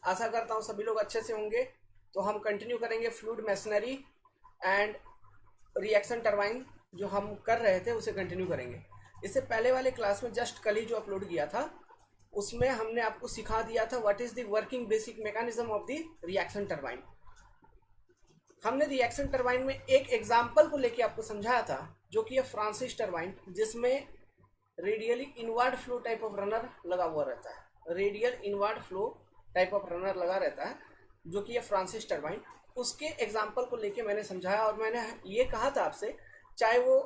आशा करता हूँ सभी लोग अच्छे से होंगे। तो हम कंटिन्यू करेंगे fluid masonry and reaction turbine, जो हम कर रहे थे उसे कंटिन्यू करेंगे। इससे पहले वाले क्लास में जस्ट कल ही जो अपलोड किया था उसमें हमने आपको सिखा दिया था what is the working basic mechanism of the reaction turbine. हमने रिएक्शन टरबाइन में एक एग्जाम्पल को लेके आपको समझाया था, जो कि है फ्रांसिस टरबाइन, जिसमें radially inward flow type of runner लगा हुआ रहता है। Radial inward flow type of runner लगा रहता है, जो कि है फ्रांसिस टरबाइन। उसके एग्जाम्पल को लेके मैंने समझाया और मैंने ये कहा था आपसे, चाहे वो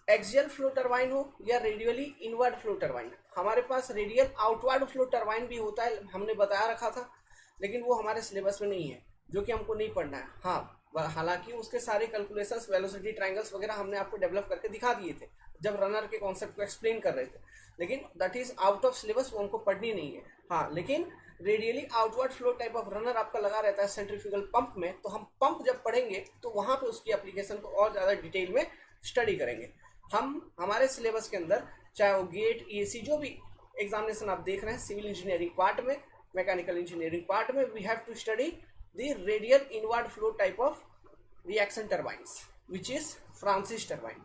एक्सियल फ्लो टरबाइन हो या रेडियली इनवर्ड फ्लो टरबाइन, हमारे पास रेडियल आउटवर्ड फ्लो टरबाइन भी होता है, हमने बताया रखा था, लेकिन वो हमारे सिलेबस में नहीं है, जो कि हमको नहीं पढ़ना है। हाँ, हालांकि उसके सारे कैलकुलेशंस, वेलोसिटी ट्रायंगल्स वगैरह हमने आपको डेवलप करके दिखा दिए थे जब रनर के कॉन्सेप्ट को एक्सप्लेन कर रहे थे, लेकिन that is out of syllabus, वो हमको पढ़नी नहीं है। हाँ, लेकिन radially outward flow type of runner आपका लगा रहता है सेंट्रीफ्यूगल पंप में, तो हम पंप जब पढ़ेंगे तो वहां पे उसकी एप्लीकेशन को और ज्यादा डिटेल में स्टडी करेंगे। हम हमारे सिलेबस के अंदर चाहे वो गेट, ईएसी, जो भी एग्जामिनेशन आप देख रहे हैं सिविल इंजीनियरिंग पार्ट में, मैकेनिकल इंजीनियरिंग पार्ट में, we have to study the radial inward flow type of reaction turbines which is Francis turbine.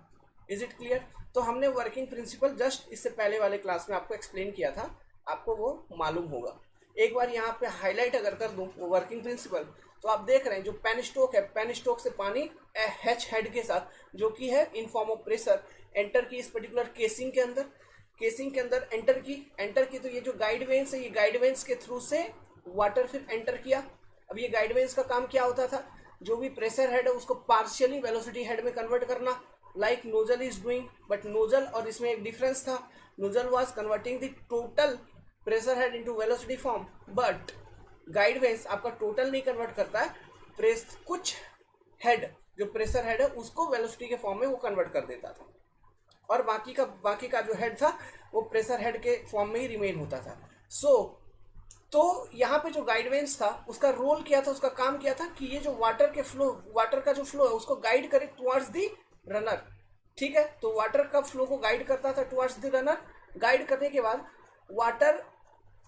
Is it clear? तो हमने वर्किंग प्रिंसिपल जस्ट इससे पहले वाले क्लास में आपको एक्सप्लेन किया था, आपको वो मालूम होगा। एक बार यहाँ पे हाईलाइट अगर कर दूं वो वर्किंग प्रिंसिपल, तो आप देख रहे हैं जो पेन स्टोक है, पेन स्टोक से पानी एच हेड के साथ, जो कि है in form of pressure, enter की इस पर्टिकुलर केसिंग के अंदर, केसिंग के अंदर एंटर की तो ये जो गाइड वेंस है, ये गाइड वेंस के थ्रू से वाटर फिर एंटर किया। अब ये गाइड वेंस का काम क्या होता था, जो भी प्रेशर हेड है उसको पार्शियली वेलोसिटी हेड में कन्वर्ट करना, like nozzle is doing, but nozzle और इसमें एक डिफरेंस था, nozzle was converting the total pressure head into velocity form, but guide vanes आपका टोटल नहीं कन्वर्ट करता है, कुछ हेड जो प्रेशर हेड है उसको वेलोसिटी के फॉर्म में वो कन्वर्ट कर देता था, और बाकी का जो हेड था वो प्रेशर हेड के फॉर्म में ही रिमेन होता था। तो यहाँ पे जो गाइडवेंस था उसका रोल क्या था, उसका काम क्या था कि ये जो वाटर का जो फ्लो है उसको गाइड करे टुवर्ड्स द रनर। ठीक है, तो वाटर का फ्लो को गाइड करता था टुवर्ड्स द रनर। गाइड करने के बाद वाटर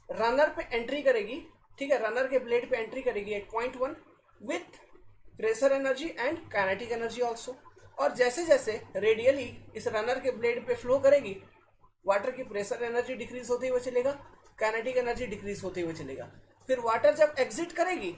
रनर पे एंट्री करेगी, ठीक है, रनर के ब्लेड पे एंट्री करेगी at point 1 with pressure energy and kinetic energy also. और जैसे जैसे रेडियली इस रनर के ब्लेड पे फ्लो करेगी, वाटर की प्रेशर एनर्जी डिक्रीज होते हुए चलेगा, काइनेटिक एनर्जी डिक्रीज होते हुए चलेगा। फिर वाटर जब एग्जिट करेगी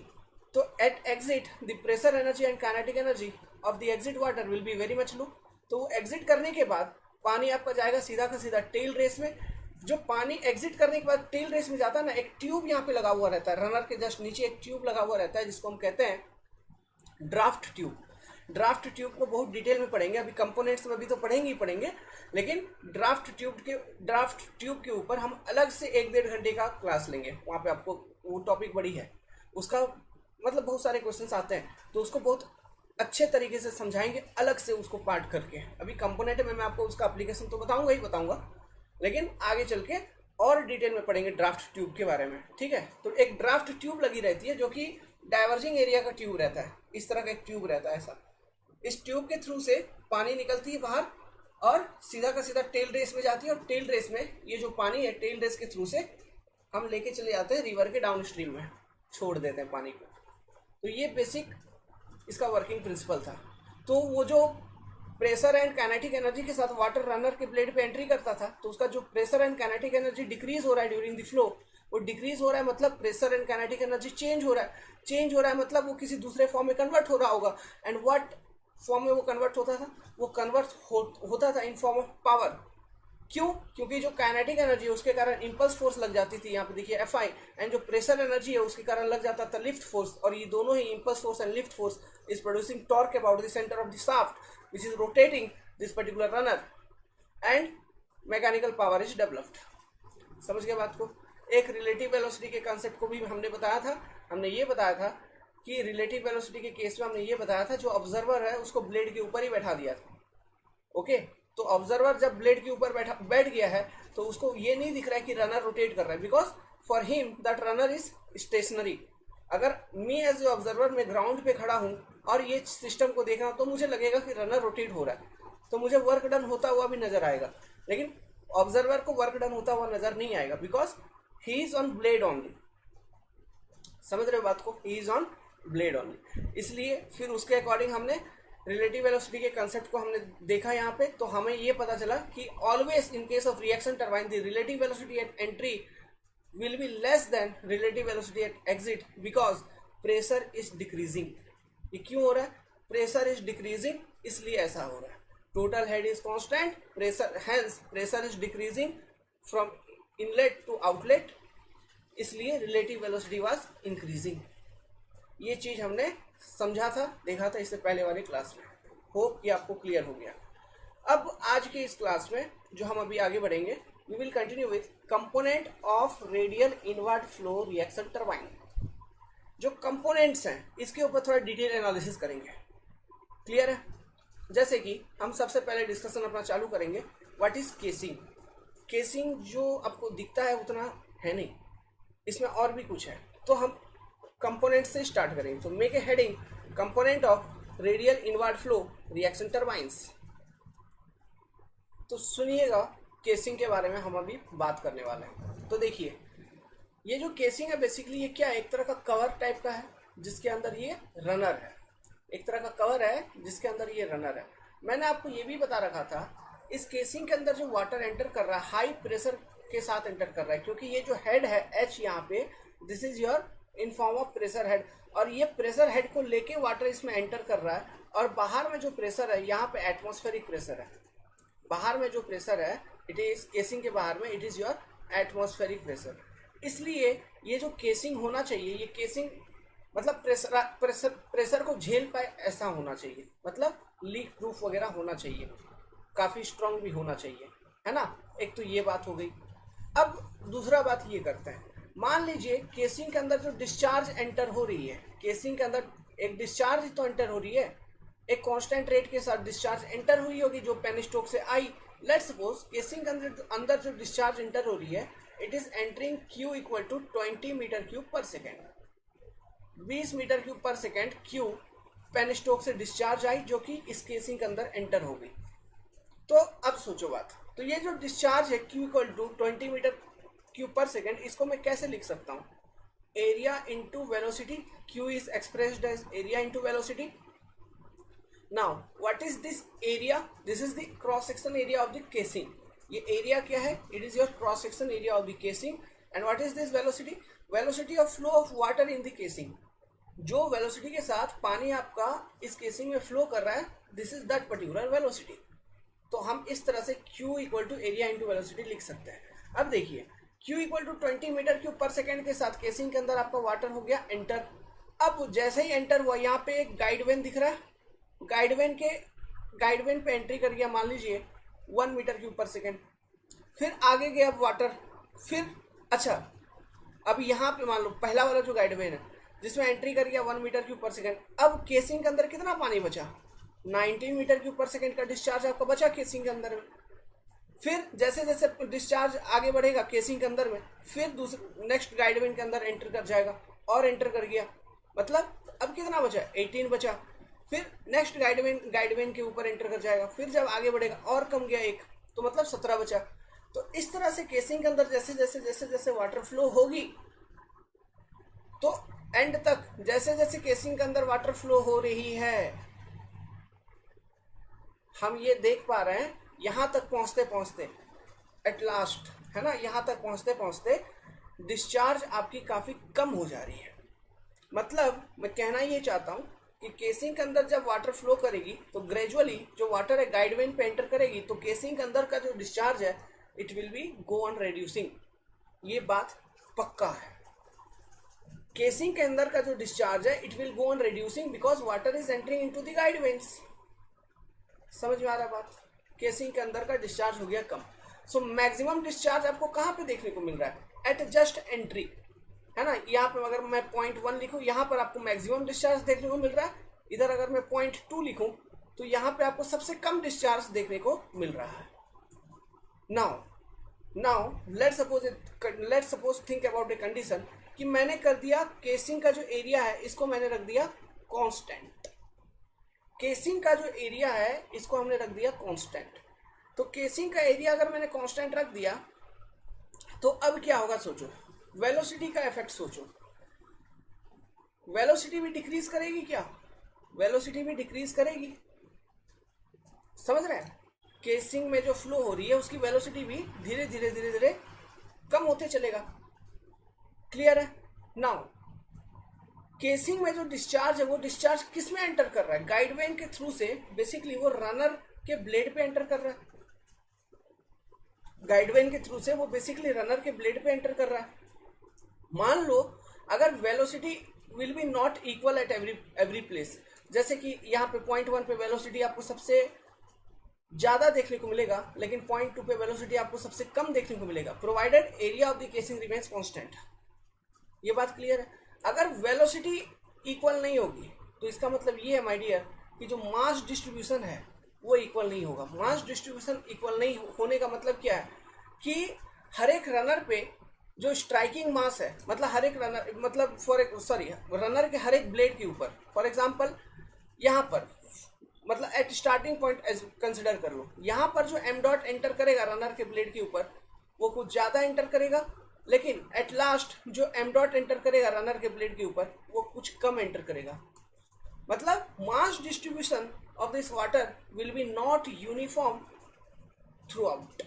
तो at exit the pressure energy and kinetic energy of the exit water will be very much low. तो वो एग्जिट करने के बाद पानी आपका जाएगा सीधा का सीधा टेल रेस में। जो पानी एग्जिट करने के बाद टेल रेस में जाता है ना, एक ट्यूब यहाँ पे लगा हुआ रहता है, रनर के जस्ट नीचे एक ट्यूब लगा हुआ रहता है जिसको हम कहते हैं ड्राफ्ट ट्यूब। ड्राफ्ट ट्यूब को बहुत डिटेल में पढ़ेंगे, अभी कंपोनेंट्स में भी तो पढ़ेंगे ही पढ़ेंगे, लेकिन ड्राफ्ट ट्यूब के ऊपर हम अलग से 1-1.5 घंटे का क्लास लेंगे। वहाँ पे आपको वो टॉपिक बड़ी है, उसका मतलब बहुत सारे क्वेश्चंस आते हैं, तो उसको बहुत अच्छे तरीके से समझाएंगे अलग से उसको पार्ट करके। अभी कंपोनेंट में मैं आपको उसका एप्लीकेशन तो बताऊंगा, लेकिन आगे चल के और डिटेल में पढ़ेंगे ड्राफ्ट ट्यूब के बारे में। ठीक है, तो एक ड्राफ्ट ट्यूब लगी रहती है जो कि डाइवर्जिंग एरिया का ट्यूब रहता है, इस तरह का एक ट्यूब रहता है ऐसा। इस ट्यूब के थ्रू से पानी निकलती है बाहर और सीधा का सीधा टेल रेस में जाती है, और टेल रेस में ये जो पानी है टेल रेस के थ्रू से हम लेके चले जाते हैं रिवर के डाउन स्ट्रीम में, छोड़ देते हैं पानी को। तो ये बेसिक इसका वर्किंग प्रिंसिपल था। तो वो जो प्रेशर एंड काइनेटिक एनर्जी के साथ वाटर रनर के ब्लेड पे एंट्री करता था, तो उसका जो pressure and kinetic energy decrease हो रहा है ड्यूरिंग द फ्लो, वो डिक्रीज हो रहा है मतलब pressure and kinetic energy change हो रहा है मतलब वो किसी दूसरे फॉर्म में कन्वर्ट हो रहा होगा। एंड व्हाट फॉर्म में वो कन्वर्ट होता था, वो कन्वर्ट होता था इन फॉर्म ऑफ पावर। क्यों? क्योंकि जो काइनेटिक एनर्जी है उसके कारण इंपल्स फोर्स लग जाती थी, यहाँ पे देखिए Fi, एंड जो प्रेशर एनर्जी है उसके कारण लग जाता था लिफ्ट फोर्स, और ये दोनों ही impulse force and lift force is producing torque about the centre of the shaft which is rotating this particular runner, and mechanical power is developed. समझ गए बात को? एक रिलेटिव वेलोसिटी के कॉन्सेप्ट को भी हमने बताया था। हमने ये बताया था कि रिलेटिव वेलोसिटी के केस में हमने ये बताया था, जो ऑब्जर्वर है उसको ब्लेड के ऊपर ही बैठा दिया था। ओके, तो ऑब्जर्वर जब ब्लेड के ऊपर बैठ गया है तो उसको ये नहीं दिख रहा है कि रनर रोटेट कर रहा है, because for him that runner is stationary. अगर मी एज ए ऑब्जर्वर मैं ग्राउंड पे खड़ा हूँ और ये सिस्टम को देख रहा हूँ तो मुझे लगेगा कि रनर रोटेट हो रहा है, तो मुझे वर्क डन होता हुआ भी नजर आएगा, लेकिन ऑब्जर्वर को वर्क डन होता हुआ नजर नहीं आएगा, because he is on blade only. समझ रहे हो बात को, he is on blade only. इसलिए फिर उसके अकॉर्डिंग हमने रिलेटिव वेलोसिटी के कंसेप्ट को हमने देखा यहाँ पे, तो हमें ये पता चला कि always in case of reaction turbine the relative velocity at entry will be less than relative velocity at exit because pressure is decreasing. ये क्यों हो रहा है? प्रेशर इज डिक्रीजिंग, इसलिए ऐसा हो रहा है। Total head is constant, pressure hence pressure is decreasing from inlet to outlet, इसलिए रिलेटिव वेलोसिटी वाज इंक्रीजिंग। ये चीज हमने समझा था, देखा था इससे पहले वाली क्लास में। होप कि आपको क्लियर हो गया। अब आज की इस क्लास में जो हम अभी आगे बढ़ेंगे, we will continue with component of radial inward flow reaction turbine. जो कंपोनेंट्स हैं इसके ऊपर थोड़ा डिटेल एनालिसिस करेंगे। क्लियर है? जैसे कि हम सबसे पहले डिस्कशन अपना चालू करेंगे, व्हाट इज केसिंग। केसिंग जो आपको दिखता है उतना है नहीं, इसमें और भी कुछ है। तो हम कंपोनेंट से स्टार्ट करेंगे। तो make a heading component of radial inward flow reaction turbines. तो सुनिएगा, केसिंग के बारे में हम अभी बात करने वाले हैं। तो देखिए, ये जो केसिंग है बेसिकली ये क्या है, एक तरह का कवर टाइप का है जिसके अंदर ये रनर है। एक तरह का कवर है जिसके अंदर ये रनर है। मैंने आपको ये भी बता रखा था, इस केसिंग के अंदर जो वाटर एंटर कर रहा है हाई प्रेशर के साथ एंटर कर रहा है, क्योंकि ये जो हेड है एच यहाँ पे, this is your in form of pressure head, और ये प्रेशर हेड को लेके वाटर इसमें एंटर कर रहा है। और बाहर में जो प्रेशर है यहाँ पे एटमॉस्फेरिक प्रेशर है। बाहर में जो प्रेशर है इट इज केसिंग के बाहर में, it is your atmospheric pressure. इसलिए ये जो केसिंग होना चाहिए, ये केसिंग मतलब प्रेशर को झेल पाए ऐसा होना चाहिए, मतलब लीक प्रूफ वगैरह होना चाहिए, काफी स्ट्रांग भी होना चाहिए, है ना। एक तो ये बात हो गई। अब दूसरा बात ये करते हैं, मान लीजिए केसिंग के अंदर जो डिस्चार्ज एंटर हो रही है, केसिंग के अंदर एक डिस्चार्ज तो एंटर हो रही है, एक कांस्टेंट रेट के साथ डिस्चार्ज एंटर हुई होगी जो पेनिस्टोक से आई। लेट्स सपोज केसिंग के अंदर जो डिस्चार्ज एंटर हो रही है, it is entering Q equal to 20 metre cube per second. 20 metre cube per second Q penstock से डिस्चार्ज आई जो कि इस केसिंग के अंदर एंटर हो गई। तो अब सोचो बात, तो ये जो डिस्चार्ज है Q equal to 20 metre cube per second, इसको मैं कैसे लिख सकता हूँ? Area into velocity. Q is expressed as area into velocity. Now what is this area? This is the cross section area of the casing. ये area क्या है? It is your cross section area of the casing. And what is this velocity? Velocity of flow of water in the casing. जो velocity के साथ पानी आपका इस casing में फ्लो कर रहा है, this is that particular velocity. तो हम इस तरह से Q equal to area into velocity लिख सकते हैं। अब देखिए, Q equal to 20 metre cube per second के साथ केसिंग के अंदर आपका वाटर हो गया एंटर। अब जैसे ही एंटर हुआ, यहाँ पे एक गाइड वेन दिख रहा है, गाइड वेन पे एंट्री कर गया मान लीजिए 1 मीटर क्यूब पर सेकेंड। फिर आगे गया वाटर, फिर अच्छा अब यहाँ पे मान लो पहला वाला जो गाइड वेन है जिसमें एंट्री कर गया 1 मीटर क्यूब पर सेकेंड। अब केसिंग के अंदर कितना पानी बचा? 19 मीटर क्यूब पर सेकेंड का डिस्चार्ज आपका बचा केसिंग के अंदर में। फिर जैसे जैसे डिस्चार्ज आगे बढ़ेगा केसिंग के अंदर में, फिर दूसरे नेक्स्ट गाइड वेन के अंदर एंटर कर जाएगा और एंटर कर गया, मतलब अब कितना बचा? 18 बचा। फिर नेक्स्ट गाइड वेन के ऊपर एंटर कर जाएगा, फिर जब आगे बढ़ेगा और कम गया एक, तो मतलब 17 बचा। तो इस तरह से केसिंग के अंदर जैसे जैसे जैसे जैसे वाटर फ्लो होगी, तो एंड तक जैसे जैसे केसिंग के अंदर वाटर फ्लो हो रही है, हम ये देख पा रहे हैं यहां तक पहुंचते पहुंचते एट लास्ट, है ना, यहां तक पहुंचते पहुंचते डिस्चार्ज आपकी काफी कम हो जा रही है। मतलब मैं कहना ये चाहता हूं कि केसिंग के अंदर जब वाटर फ्लो करेगी तो ग्रेजुअली जो वाटर है गाइड वेन पे एंटर करेगी, तो केसिंग के अंदर का जो डिस्चार्ज है it will be go on reducing. ये बात पक्का है। केसिंग के अंदर का जो डिस्चार्ज है it will go on reducing because water is entering into the guide veins. समझ में आ रहा बात? केसिंग के अंदर का डिस्चार्ज हो गया कम। सो मैक्सिमम डिस्चार्ज आपको कहां पे देखने को मिल रहा है? एट जस्ट एंट्री, है ना। यहाँ पे अगर मैं 0.1 लिखूं, यहाँ पर आपको मैक्सिमम डिस्चार्ज देखने को मिल रहा है। इधर अगर मैं 0.2 लिखूं तो यहाँ पे आपको सबसे कम डिस्चार्ज देखने को मिल रहा है। Now let's suppose think about a condition कि मैंने कर दिया केसिंग का जो एरिया है इसको मैंने रख दिया कांस्टेंट। केसिंग का जो एरिया है इसको हमने रख दिया कांस्टेंट। तो केसिंग का एरिया अगर मैंने कांस्टेंट रख दिया तो अब क्या होगा सोचो, वेलोसिटी का इफेक्ट सोचो। वेलोसिटी भी डिक्रीज करेगी क्या? वेलोसिटी भी डिक्रीज करेगी। समझ रहे हैं? केसिंग में जो फ्लो हो रही है उसकी वेलोसिटी भी धीरे धीरे धीरे धीरे कम होते चलेगा। क्लियर है? नाउ केसिंग में जो डिस्चार्ज है वो डिस्चार्ज किस में एंटर कर रहा है? गाइड वेन के थ्रू से बेसिकली वो रनर के ब्लेड पे एंटर कर रहा है। गाइड वेन के थ्रू से वो बेसिकली रनर के ब्लेड पे एंटर कर रहा है। मान लो अगर velocity will be not equal at every place, जैसे कि यहाँ पे पॉइंट 1 पे वेलोसिटी आपको सबसे ज्यादा देखने को मिलेगा, लेकिन पॉइंट 2 पे वेलोसिटी आपको सबसे कम देखने को मिलेगा, provided area of the casing remains constant. ये बात क्लियर है? अगर वेलोसिटी इक्वल नहीं होगी तो इसका मतलब ये है माय डियर कि जो मास डिस्ट्रीब्यूशन है वो इक्वल नहीं होगा। मास डिस्ट्रीब्यूशन इक्वल नहीं होने का मतलब क्या है कि हर एक रनर पे जो स्ट्राइकिंग मास है, मतलब हर एक रनर, मतलब रनर के हर एक ब्लेड के ऊपर, फॉर एग्जांपल यहाँ पर, मतलब एट स्टार्टिंग पॉइंट कंसिडर कर लो, यहाँ पर जो एम डॉट एंटर करेगा रनर के ब्लेड के ऊपर वो कुछ ज्यादा एंटर करेगा, लेकिन एट लास्ट जो एम डॉट एंटर करेगा रनर के ब्लेड के ऊपर वो कुछ कम एंटर करेगा। मतलब mass distribution of this water will be not uniform throughout.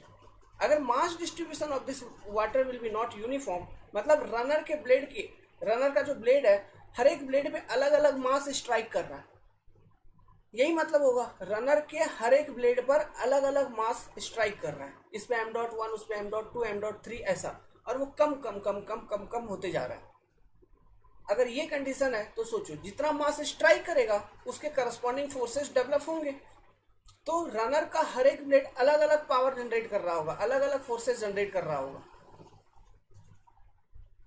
अगर mass distribution of this water will be not uniform, मतलब रनर का जो ब्लेड है हर एक ब्लेड पे अलग अलग मास स्ट्राइक कर रहा है। यही मतलब होगा, रनर के हर एक ब्लेड पर अलग अलग मास स्ट्राइक कर रहा है। इस पे एम डॉट 1, उस पे एम डॉट 2, एम डॉट 3, ऐसा, और वो कम कम कम कम कम कम होते जा रहा है। अगर ये कंडीशन है तो सोचो जितना मास स्ट्राइक करेगा उसके करस्पॉन्डिंग फोर्सेस डेवलप होंगे। तो रनर का हर एक ब्लेड अलग अलग पावर जनरेट कर रहा होगा, अलग अलग फोर्सेस जनरेट कर रहा होगा।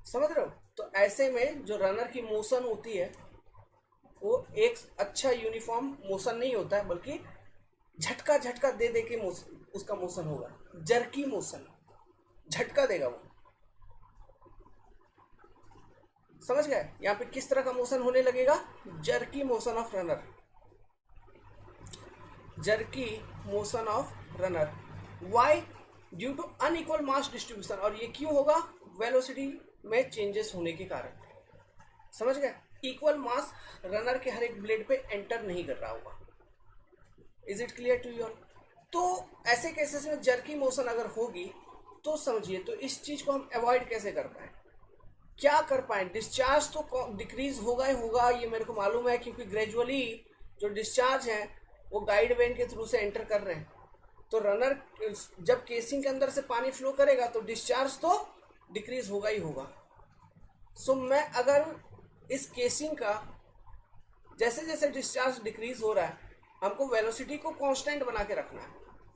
समझ रहे हो? तो ऐसे में जो रनर की मोशन होती है वो एक अच्छा यूनिफॉर्म मोशन नहीं होता है, बल्कि झटका झटका दे दे के उसका मोशन होगा, जर्की मोशन, झटका देगा वो। समझ गए? यहाँ पे किस तरह का मोशन होने लगेगा? Jerky motion of runner, jerky motion of runner. Why? Due to unequal mass distribution. और ये क्यों होगा? वेलोसिटी में चेंजेस होने के कारण। समझ गए? इक्वल मास रनर के हर एक ब्लेड पे एंटर नहीं कर रहा होगा। Is it clear to you all? तो ऐसे केसेस में जर्की मोशन अगर होगी तो समझिए, तो इस चीज को हम अवॉइड कैसे कर पाए, क्या कर पाए? डिस्चार्ज तो डिक्रीज होगा ही होगा, ये मेरे को मालूम है, क्योंकि ग्रेजुअली जो डिस्चार्ज है वो गाइड वेन के थ्रू से एंटर कर रहे हैं। तो रनर जब केसिंग के अंदर से पानी फ्लो करेगा तो डिस्चार्ज तो डिक्रीज होगा ही होगा। सो मैं अगर इस केसिंग का जैसे जैसे डिस्चार्ज डिक्रीज हो रहा है, हमको वेलोसिटी को कांस्टेंट बना के रखना है।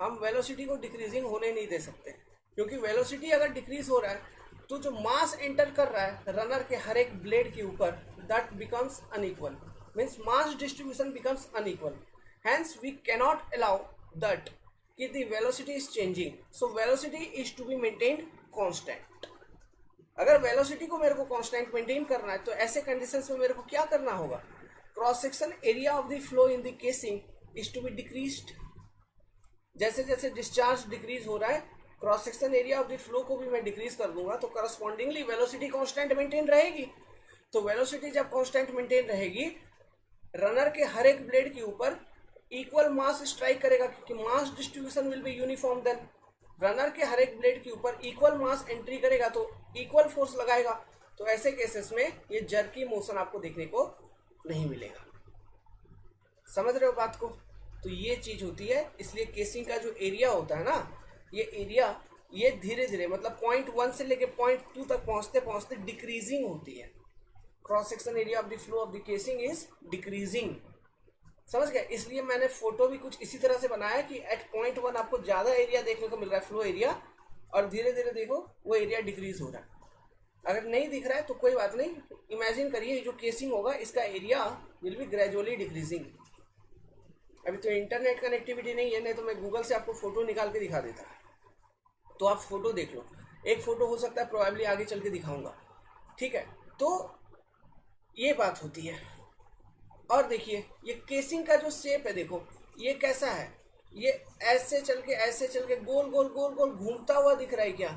हम वेलोसिटी को डिक्रीजिंग होने नहीं दे सकते, क्योंकि वेलोसिटी अगर डिक्रीज हो रहा है तो जो मास एंटर कर रहा है रनर के हर एक ब्लेड के ऊपर, that becomes unequal, means mass distribution becomes unequal. Hence we cannot allow that कि the velocity is changing, so velocity is to be maintained constant. अगर वेलोसिटी को मेरे को कांस्टेंट मेंटेन करना है तो ऐसे कंडीशंस में मेरे को क्या करना होगा? Cross section area of the flow in the casing is to be decreased. जैसे जैसे डिस्चार्ज डिक्रीज हो रहा है, cross section area of the flow को भी मैं डिक्रीज कर दूंगा, तो करस्पॉन्डिंगली वेलोसिटी कांस्टेंट मेंटेन रहेगी। तो वेलोसिटी जब कांस्टेंट मेंटेन रहेगी, रनर के हर एक ब्लेड के ऊपर इक्वल मास स्ट्राइक करेगा, क्योंकि mass distribution will be uniform. Then runner के हर एक ब्लेड के ऊपर इक्वल मास एंट्री करेगा तो इक्वल फोर्स लगाएगा। तो ऐसे केसेस में ये जर्की मोशन आपको देखने को नहीं मिलेगा। समझ रहे हो बात को? तो ये चीज होती है, इसलिए केसिंग का जो एरिया होता है ना, ये एरिया ये धीरे धीरे, मतलब पॉइंट 1 से लेके पॉइंट 2 तक पहुंचते पहुंचते डिक्रीजिंग होती है। Cross section area of the flow of the casing is decreasing. समझ गए? इसलिए मैंने फोटो भी कुछ इसी तरह से बनाया कि एट पॉइंट 1 आपको ज्यादा एरिया देखने को मिल रहा है, फ्लो एरिया, और धीरे धीरे देखो वो एरिया डिक्रीज हो रहा है। अगर नहीं दिख रहा है तो कोई बात नहीं, इमेजिन करिए जो केसिंग होगा इसका area will be gradually decreasing. अभी तो इंटरनेट कनेक्टिविटी नहीं है, नहीं तो मैं गूगल से आपको फोटो निकाल के दिखा देता। तो आप फोटो देख लो, एक फोटो हो सकता है प्रोबेबली आगे चल के दिखाऊंगा, ठीक है? तो ये बात होती है। और देखिए ये केसिंग का जो शेप है, देखो ये कैसा है, ये ऐसे चल के गोल गोल गोल गोल घूमता हुआ दिख रहा है क्या?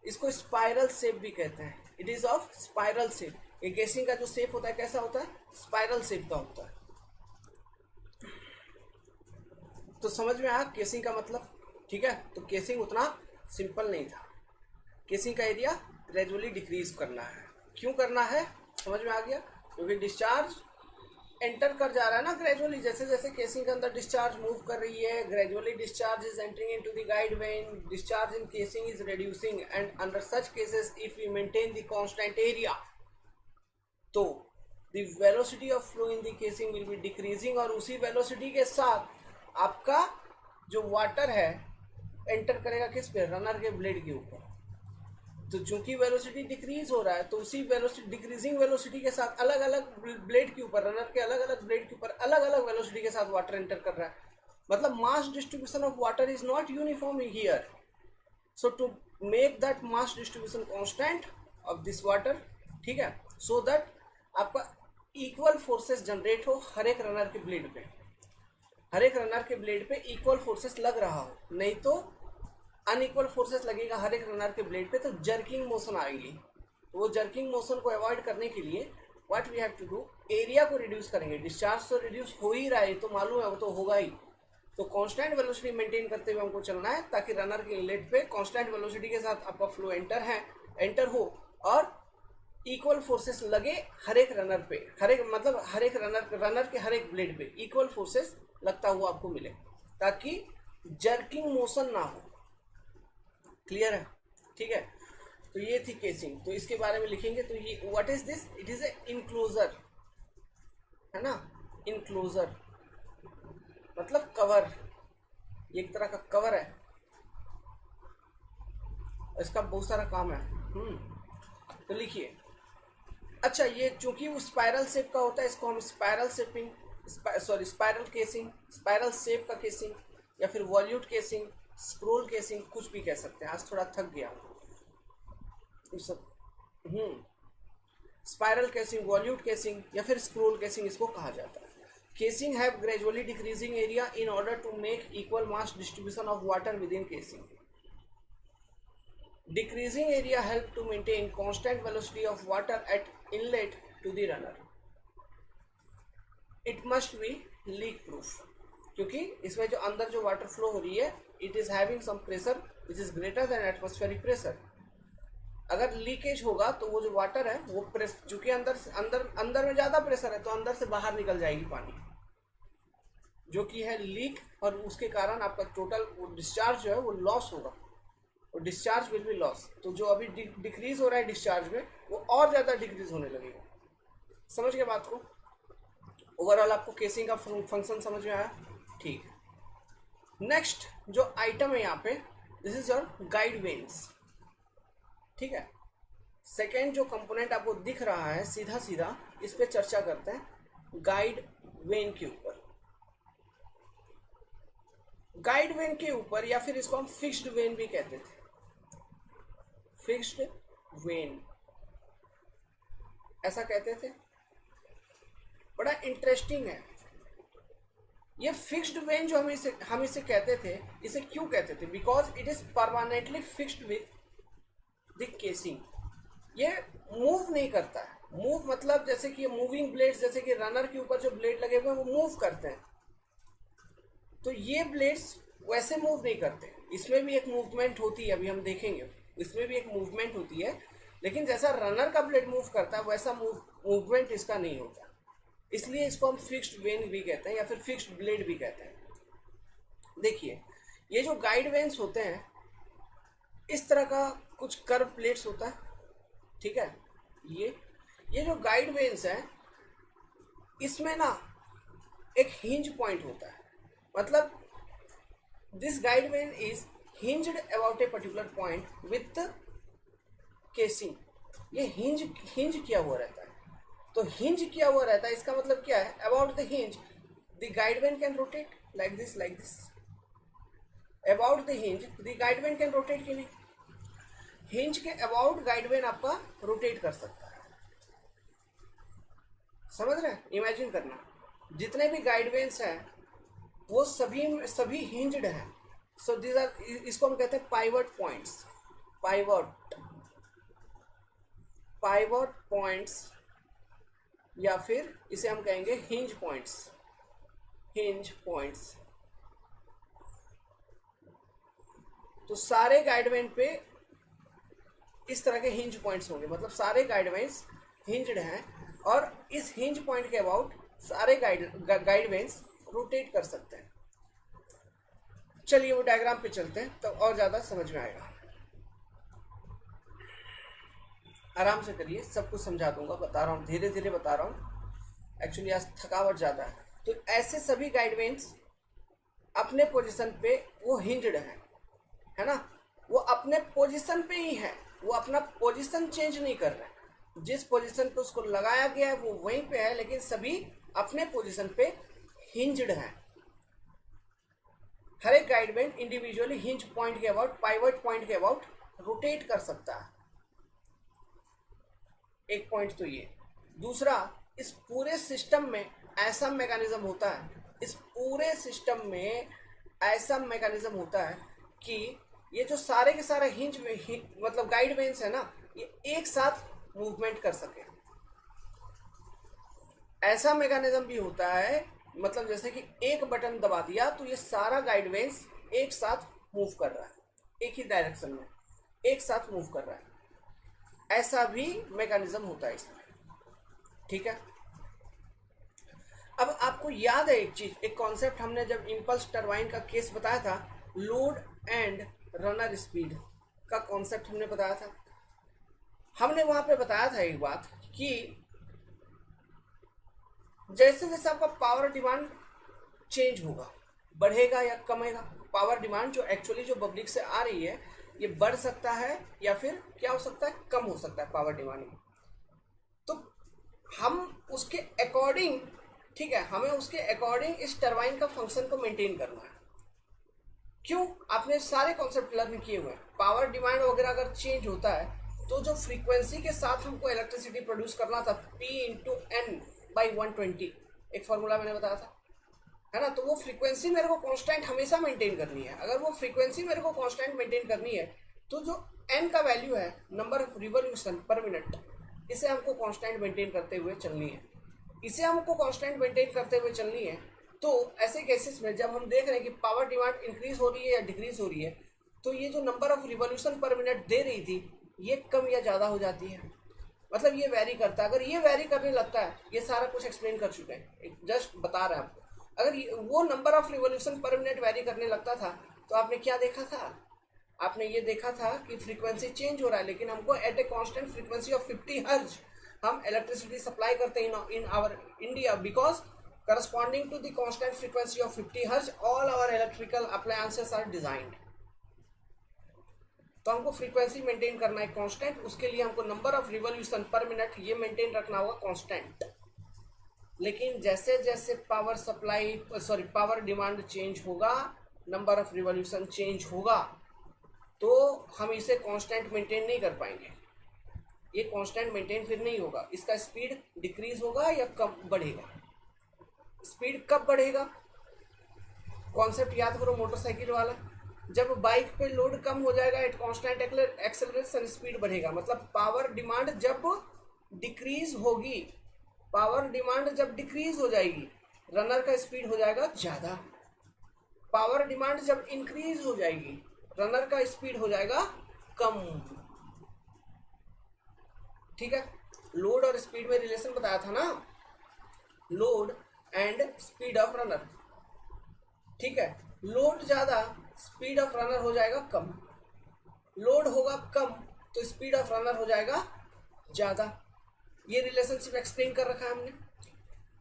इसको स्पाइरल शेप भी कहते हैं। It is of spiral shape. ये केसिंग का जो शेप होता है कैसा होता है, स्पाइरल शेप का होता है। तो समझ में आया केसिंग का मतलब, ठीक है। तो केसिंग उतना सिंपल नहीं था। केसिंग का एरिया ग्रेजुअली डिक्रीज करना है। क्यों करना है, समझ में आ गया, क्योंकि डिस्चार्ज एंटर कर जा रहा है ना ग्रेजुअली, जैसे जैसे केसिंग के अंदर डिस्चार्ज मूव कर रही है, gradually discharge is entering into the guide vane, discharge in casing is reducing, and under such cases if we maintain the constant area तो the velocity of flow in the casing will be decreasing, और उसी velocity के साथ आपका जो water है enter करेगा किस पे, रनर के ब्लेड के ऊपर। तो चूंकि वेलोसिटी डिक्रीज हो रहा है तो उसी वेलोसिटी डिक्रीजिंग वेलोसिटी के साथ अलग अलग ब्लेड के ऊपर, रनर के अलग अलग ब्लेड के ऊपर अलग अलग वेलोसिटी के साथ वाटर एंटर कर रहा है। मतलब mass distribution of water is not uniform here. So to make that mass distribution constant of this water, ठीक है, सो दैट आपका इक्वल फोर्सेस जनरेट हो हर एक रनर के ब्लेड पे, हर एक रनर के ब्लेड पे इक्वल फोर्सेस लग रहा हो, नहीं तो अनइक्वल फोर्सेस लगेगा हर एक रनर के ब्लेड पे तो जर्किंग मोशन आएगी। तो वो जर्किंग मोशन को अवॉइड करने के लिए what we have to do, area को रिड्यूस करेंगे। डिस्चार्ज तो रिड्यूस हो ही रहा है, तो मालूम है, वो तो होगा ही। तो कांस्टेंट वेलोसिटी मेंटेन करते हुए हमको चलना है ताकि रनर के इनलेट पे कांस्टेंट वेलोसिटी के साथ आपका फ्लो एंटर हो और इक्वल फोर्सेस लगे हर एक रनर पे, हर एक मतलब हर एक रनर के हर एक ब्लेड पे इक्वल फोर्सेस लगता हुआ आपको मिले ताकि जर्किंग मोशन ना हो। क्लियर है, ठीक है। तो ये थी केसिंग, तो इसके बारे में लिखेंगे। तो ये what is this, it is a enclosure, है ना, इनक्लोजर मतलब कवर, ये एक तरह का कवर है, इसका बहुत सारा काम है। तो लिखिए, अच्छा ये चूंकि वो स्पाइरल शेप का होता है इसको हम spiral shaping, spiral casing, spiral shape का केसिंग, या फिर वॉल्यूट केसिंग, स्क्रोल केसिंग, कुछ भी कह सकते हैं। आज थोड़ा थक गया सब। स्पाइरल केसिंग, वॉल्यूट केसिंग या फिर स्क्रोल केसिंग इसको कहा जाता है। Casing have gradually decreasing area in order to make equal mass distribution of water within casing. Decreasing area help to maintain constant velocity of water at inlet to the runner. It must be leak proof, क्योंकि इसमें जो अंदर जो water flow हो रही है it is having some pressure which is greater than atmospheric pressure. अगर leakage होगा तो वो जो वाटर है वो चूंकि अंदर में ज्यादा प्रेशर है तो अंदर से बाहर निकल जाएगी पानी, जो कि है लीक, और उसके कारण आपका टोटल डिस्चार्ज जो है वो लॉस होगा और डिस्चार्ज विल बी लॉस। तो जो अभी डिक्रीज हो रहा है डिस्चार्ज में वो और ज़्यादा डिक्रीज होने लगेगा। समझ गए बात को? ओवरऑल आपको केसिंग का फंक्शन समझ में आया? ठीक। नेक्स्ट जो आइटम है यहाँ पे, this is your guide veins, ठीक है। सेकेंड जो कंपोनेंट आपको दिख रहा है सीधा सीधा, इस पे चर्चा करते हैं गाइड वेन के ऊपर। गाइड वेन के ऊपर, या फिर इसको हम फिक्स्ड वेन भी कहते थे, फिक्स्ड वेन ऐसा कहते थे। बड़ा इंटरेस्टिंग है ये फिक्स्ड वेन जो हम इसे कहते थे। इसे क्यों कहते थे? Because it is permanently fixed with the casing. ये मूव नहीं करता है। मूव मतलब जैसे कि मूविंग ब्लेड्स, जैसे कि रनर के ऊपर जो ब्लेड लगे हुए हैं वो मूव करते हैं, तो ये ब्लेड्स वैसे मूव नहीं करते। इसमें भी एक मूवमेंट होती है, अभी हम देखेंगे, इसमें भी एक मूवमेंट होती है, लेकिन जैसा रनर का ब्लेड मूव करता है वैसा मूवमेंट इसका नहीं होता। इसलिए इसको हम फिक्स्ड वेन भी कहते हैं या फिर फिक्स्ड ब्लेड भी कहते हैं। देखिए ये जो गाइड वेन्स होते हैं, इस तरह का कुछ कर्व प्लेट्स होता है, ठीक है। ये जो गाइड वेन्स हैं इसमें ना एक हिंज पॉइंट होता है, मतलब this guide when is hinged about a particular point with casing। ये हिंज किया हुआ रहता है। तो हिंज किया हुआ रहता है इसका मतलब क्या है? About the hinge the guide when can rotate like this, like this. About the hinge the guide when can rotate कि नहीं? हिंज के अबाउट गाइड वेन आपका रोटेट कर सकता है। समझ रहे हैं? इमेजिन करना, जितने भी गाइड वेन्स हैं वो सभी हिंज्ड हैं। सो दीज आर, इसको हम कहते हैं पाइवट पॉइंट्स। पाइवट पॉइंट्स या फिर इसे हम कहेंगे हिंज पॉइंट्स। हिंज पॉइंट्स, तो सारे गाइड वेन पे इस तरह के हिंज पॉइंट्स होंगे, मतलब सारे गाइड वेन्स हिंज्ड हैं और इस हिंज पॉइंट के अबाउट सारे गाइड वेन्स रोटेट कर सकते हैं। चलिए वो डायग्राम पे चलते हैं तो और ज़्यादा समझ में आएगा। आराम से करिए, सब कुछ समझा दूंगा, बता रहा हूँ, धीरे धीरे बता रहा हूँ, एक्चुअली आज थकावट ज़्यादा है। तो ऐसे सभी गाइड वेन्स अपने पोजीशन पे वो हिंज्ड है ना, वो अपने पोजीशन पे ही है, वो अपना पोजीशन चेंज नहीं कर रहे हैं। जिस पोजीशन पे उसको लगाया गया है वो वहीं पे है, लेकिन सभी अपने पोजीशन पे हिंज्ड हैं। हर एक guide when individually hinge point के अबाउट, पाइवट पॉइंट के अबाउट रोटेट कर सकता है। एक पॉइंट तो ये। दूसरा, इस पूरे सिस्टम में ऐसा मैकेनिज्म होता है, इस पूरे सिस्टम में ऐसा मैकेनिज्म होता है कि ये जो सारे के सारे हिंज मतलब गाइड वेन्स है ना, ये एक साथ मूवमेंट कर सके। ऐसा मैकेनिज्म भी होता है, मतलब जैसे कि एक बटन दबा दिया तो ये सारा गाइड वेन्स एक साथ मूव कर रहा है, एक ही डायरेक्शन में एक साथ मूव कर रहा है। ऐसा भी मैकेनिज्म होता है इसमें, ठीक है। अब आपको याद है एक चीज, एक कॉन्सेप्ट हमने जब इंपल्स टरबाइन का केस बताया था, लोड एंड रनर स्पीड का कॉन्सेप्ट हमने बताया था। हमने वहां पे बताया था एक बात कि जैसे जैसे आपका पावर डिमांड चेंज होगा, बढ़ेगा या कमेगा, पावर डिमांड जो एक्चुअली जो पब्लिक से आ रही है ये बढ़ सकता है या फिर क्या हो सकता है, कम हो सकता है पावर डिमांड में। तो हम उसके अकॉर्डिंग, ठीक है, हमें उसके अकॉर्डिंग इस टरबाइन का फंक्शन को मेंटेन करना है। क्यों? आपने सारे कॉन्सेप्ट लर्न किए हुए हैं। पावर डिमांड वगैरह अगर चेंज होता है तो जो फ्रीक्वेंसी के साथ हमको इलेक्ट्रिसिटी प्रोड्यूस करना था, P/N/120, एक फॉर्मूला मैंने बताया था, है ना, तो वो फ्रीक्वेंसी मेरे को कांस्टेंट हमेशा मेंटेन करनी है। अगर वो फ्रीक्वेंसी मेरे को कांस्टेंट मेंटेन करनी है तो जो n का वैल्यू है, number of revolution per minute, इसे हमको कांस्टेंट मेंटेन करते हुए चलनी है। इसे हमको कांस्टेंट मेंटेन करते हुए चलनी है। तो ऐसे केसेस में जब हम देख रहे हैं कि पावर डिमांड इंक्रीज हो रही है या डिक्रीज हो रही है, तो ये जो number of revolution per minute दे रही थी ये कम या ज़्यादा हो जाती है, मतलब ये वैरी करता है। अगर ये वैरी करने लगता है, ये सारा कुछ एक्सप्लेन कर चुके हैं, जस्ट बता रहे हैं आपको। अगर वो number of revolution per minute vary करने लगता था तो आपने क्या देखा था, आपने ये देखा था कि फ्रीक्वेंसी चेंज हो रहा है, लेकिन हमको at a constant frequency of 50 hertz हम इलेक्ट्रिसिटी सप्लाई करते हैं in our India, because corresponding to the constant frequency of 50 hertz all our electrical appliances are designed. तो हमको फ्रीक्वेंसी मेंटेन करना है कांस्टेंट, उसके लिए हमको number of revolution per minute ये मेंटेन रखना होगा कांस्टेंट। लेकिन जैसे जैसे power supply power demand change होगा, नंबर ऑफ रिवॉल्यूशन चेंज होगा, तो हम इसे कांस्टेंट मेंटेन नहीं कर पाएंगे। ये कांस्टेंट मेंटेन फिर नहीं होगा, इसका स्पीड डिक्रीज होगा या कम बढ़ेगा। स्पीड कब बढ़ेगा? कॉन्सेप्ट याद करो मोटरसाइकिल वाला, जब बाइक पे लोड कम हो जाएगा एट कांस्टेंट एक्सेलरेशन स्पीड बढ़ेगा, मतलब पावर डिमांड जब डिक्रीज होगी, पावर डिमांड जब डिक्रीज हो जाएगी रनर का स्पीड हो जाएगा ज्यादा। पावर डिमांड जब इंक्रीज हो जाएगी रनर का स्पीड हो जाएगा कम, ठीक है। लोड और स्पीड में रिलेशन बताया था ना, load and speed of runner, ठीक है। लोड ज्यादा, स्पीड ऑफ रनर हो जाएगा कम, लोड होगा कम तो स्पीड ऑफ रनर हो जाएगा ज्यादा। ये रिलेशनशिप एक्सप्लेन कर रखा है हमने।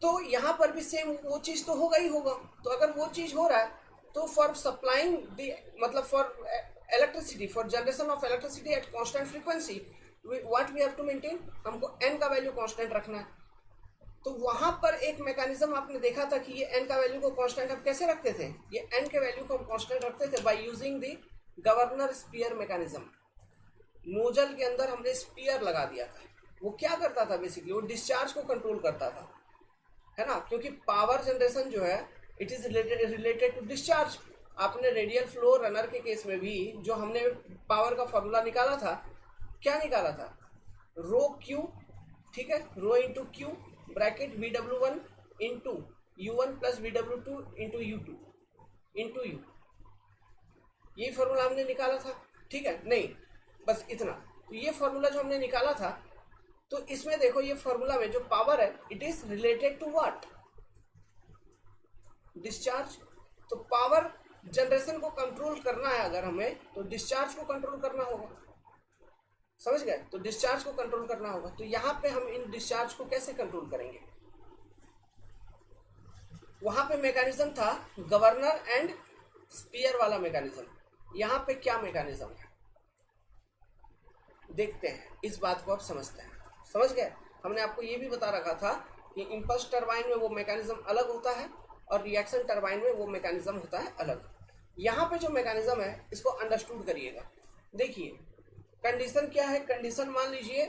तो यहां पर भी सेम वो चीज तो होगा ही होगा। तो अगर वो चीज हो रहा है तो फॉर सप्लाइंग द, मतलब for electricity, for generation of electricity at constant frequency, what we have to maintain, हमको n का वैल्यू कांस्टेंट रखना है। तो वहां पर एक मैकेनिज्म आपने देखा था कि ये n का वैल्यू को कांस्टेंट हम कैसे रखते थे, ये n के वैल्यू को हम कांस्टेंट रखते थे by using the governor spear mechanism. Nozzle के अंदर हमने स्पीयर लगा दिया था। वो क्या करता था बेसिकली, वो डिस्चार्ज को कंट्रोल करता था, है ना, क्योंकि पावर जनरेशन जो है it is related to discharge. आपने रेडियल फ्लो रनर के केस में भी जो हमने पावर का फॉर्मूला निकाला था, क्या निकाला था, रो क्यू, ठीक है, rho into Q bracket VW1 into U1 plus VW2 into U2 into U, ये फॉर्मूला हमने निकाला था, ठीक है, नहीं बस इतना। तो ये फॉर्मूला जो हमने निकाला था, तो इसमें देखो ये फॉर्मूला में जो पावर है it is related to what, discharge. तो पावर जनरेशन को कंट्रोल करना है अगर हमें, तो डिस्चार्ज को कंट्रोल करना होगा, समझ गए? तो डिस्चार्ज को कंट्रोल करना होगा। तो यहाँ पे हम इन डिस्चार्ज को कैसे कंट्रोल करेंगे? वहां पे मैकेनिज्म था गवर्नर एंड स्पीयर वाला मैकेनिज्म, यहाँ पे क्या मैकेनिज्म है देखते हैं, इस बात को आप समझते हैं। समझ गए? हमने आपको ये भी बता रखा था कि इंपल्स टरबाइन में वो मैकेनिज्म अलग होता है और रिएक्शन टरबाइन में वो मैकेनिज्म होता है अलग। यहाँ पे जो मैकेनिज्म है इसको अंडरस्टूड करिएगा। देखिए कंडीशन क्या है, कंडीशन मान लीजिए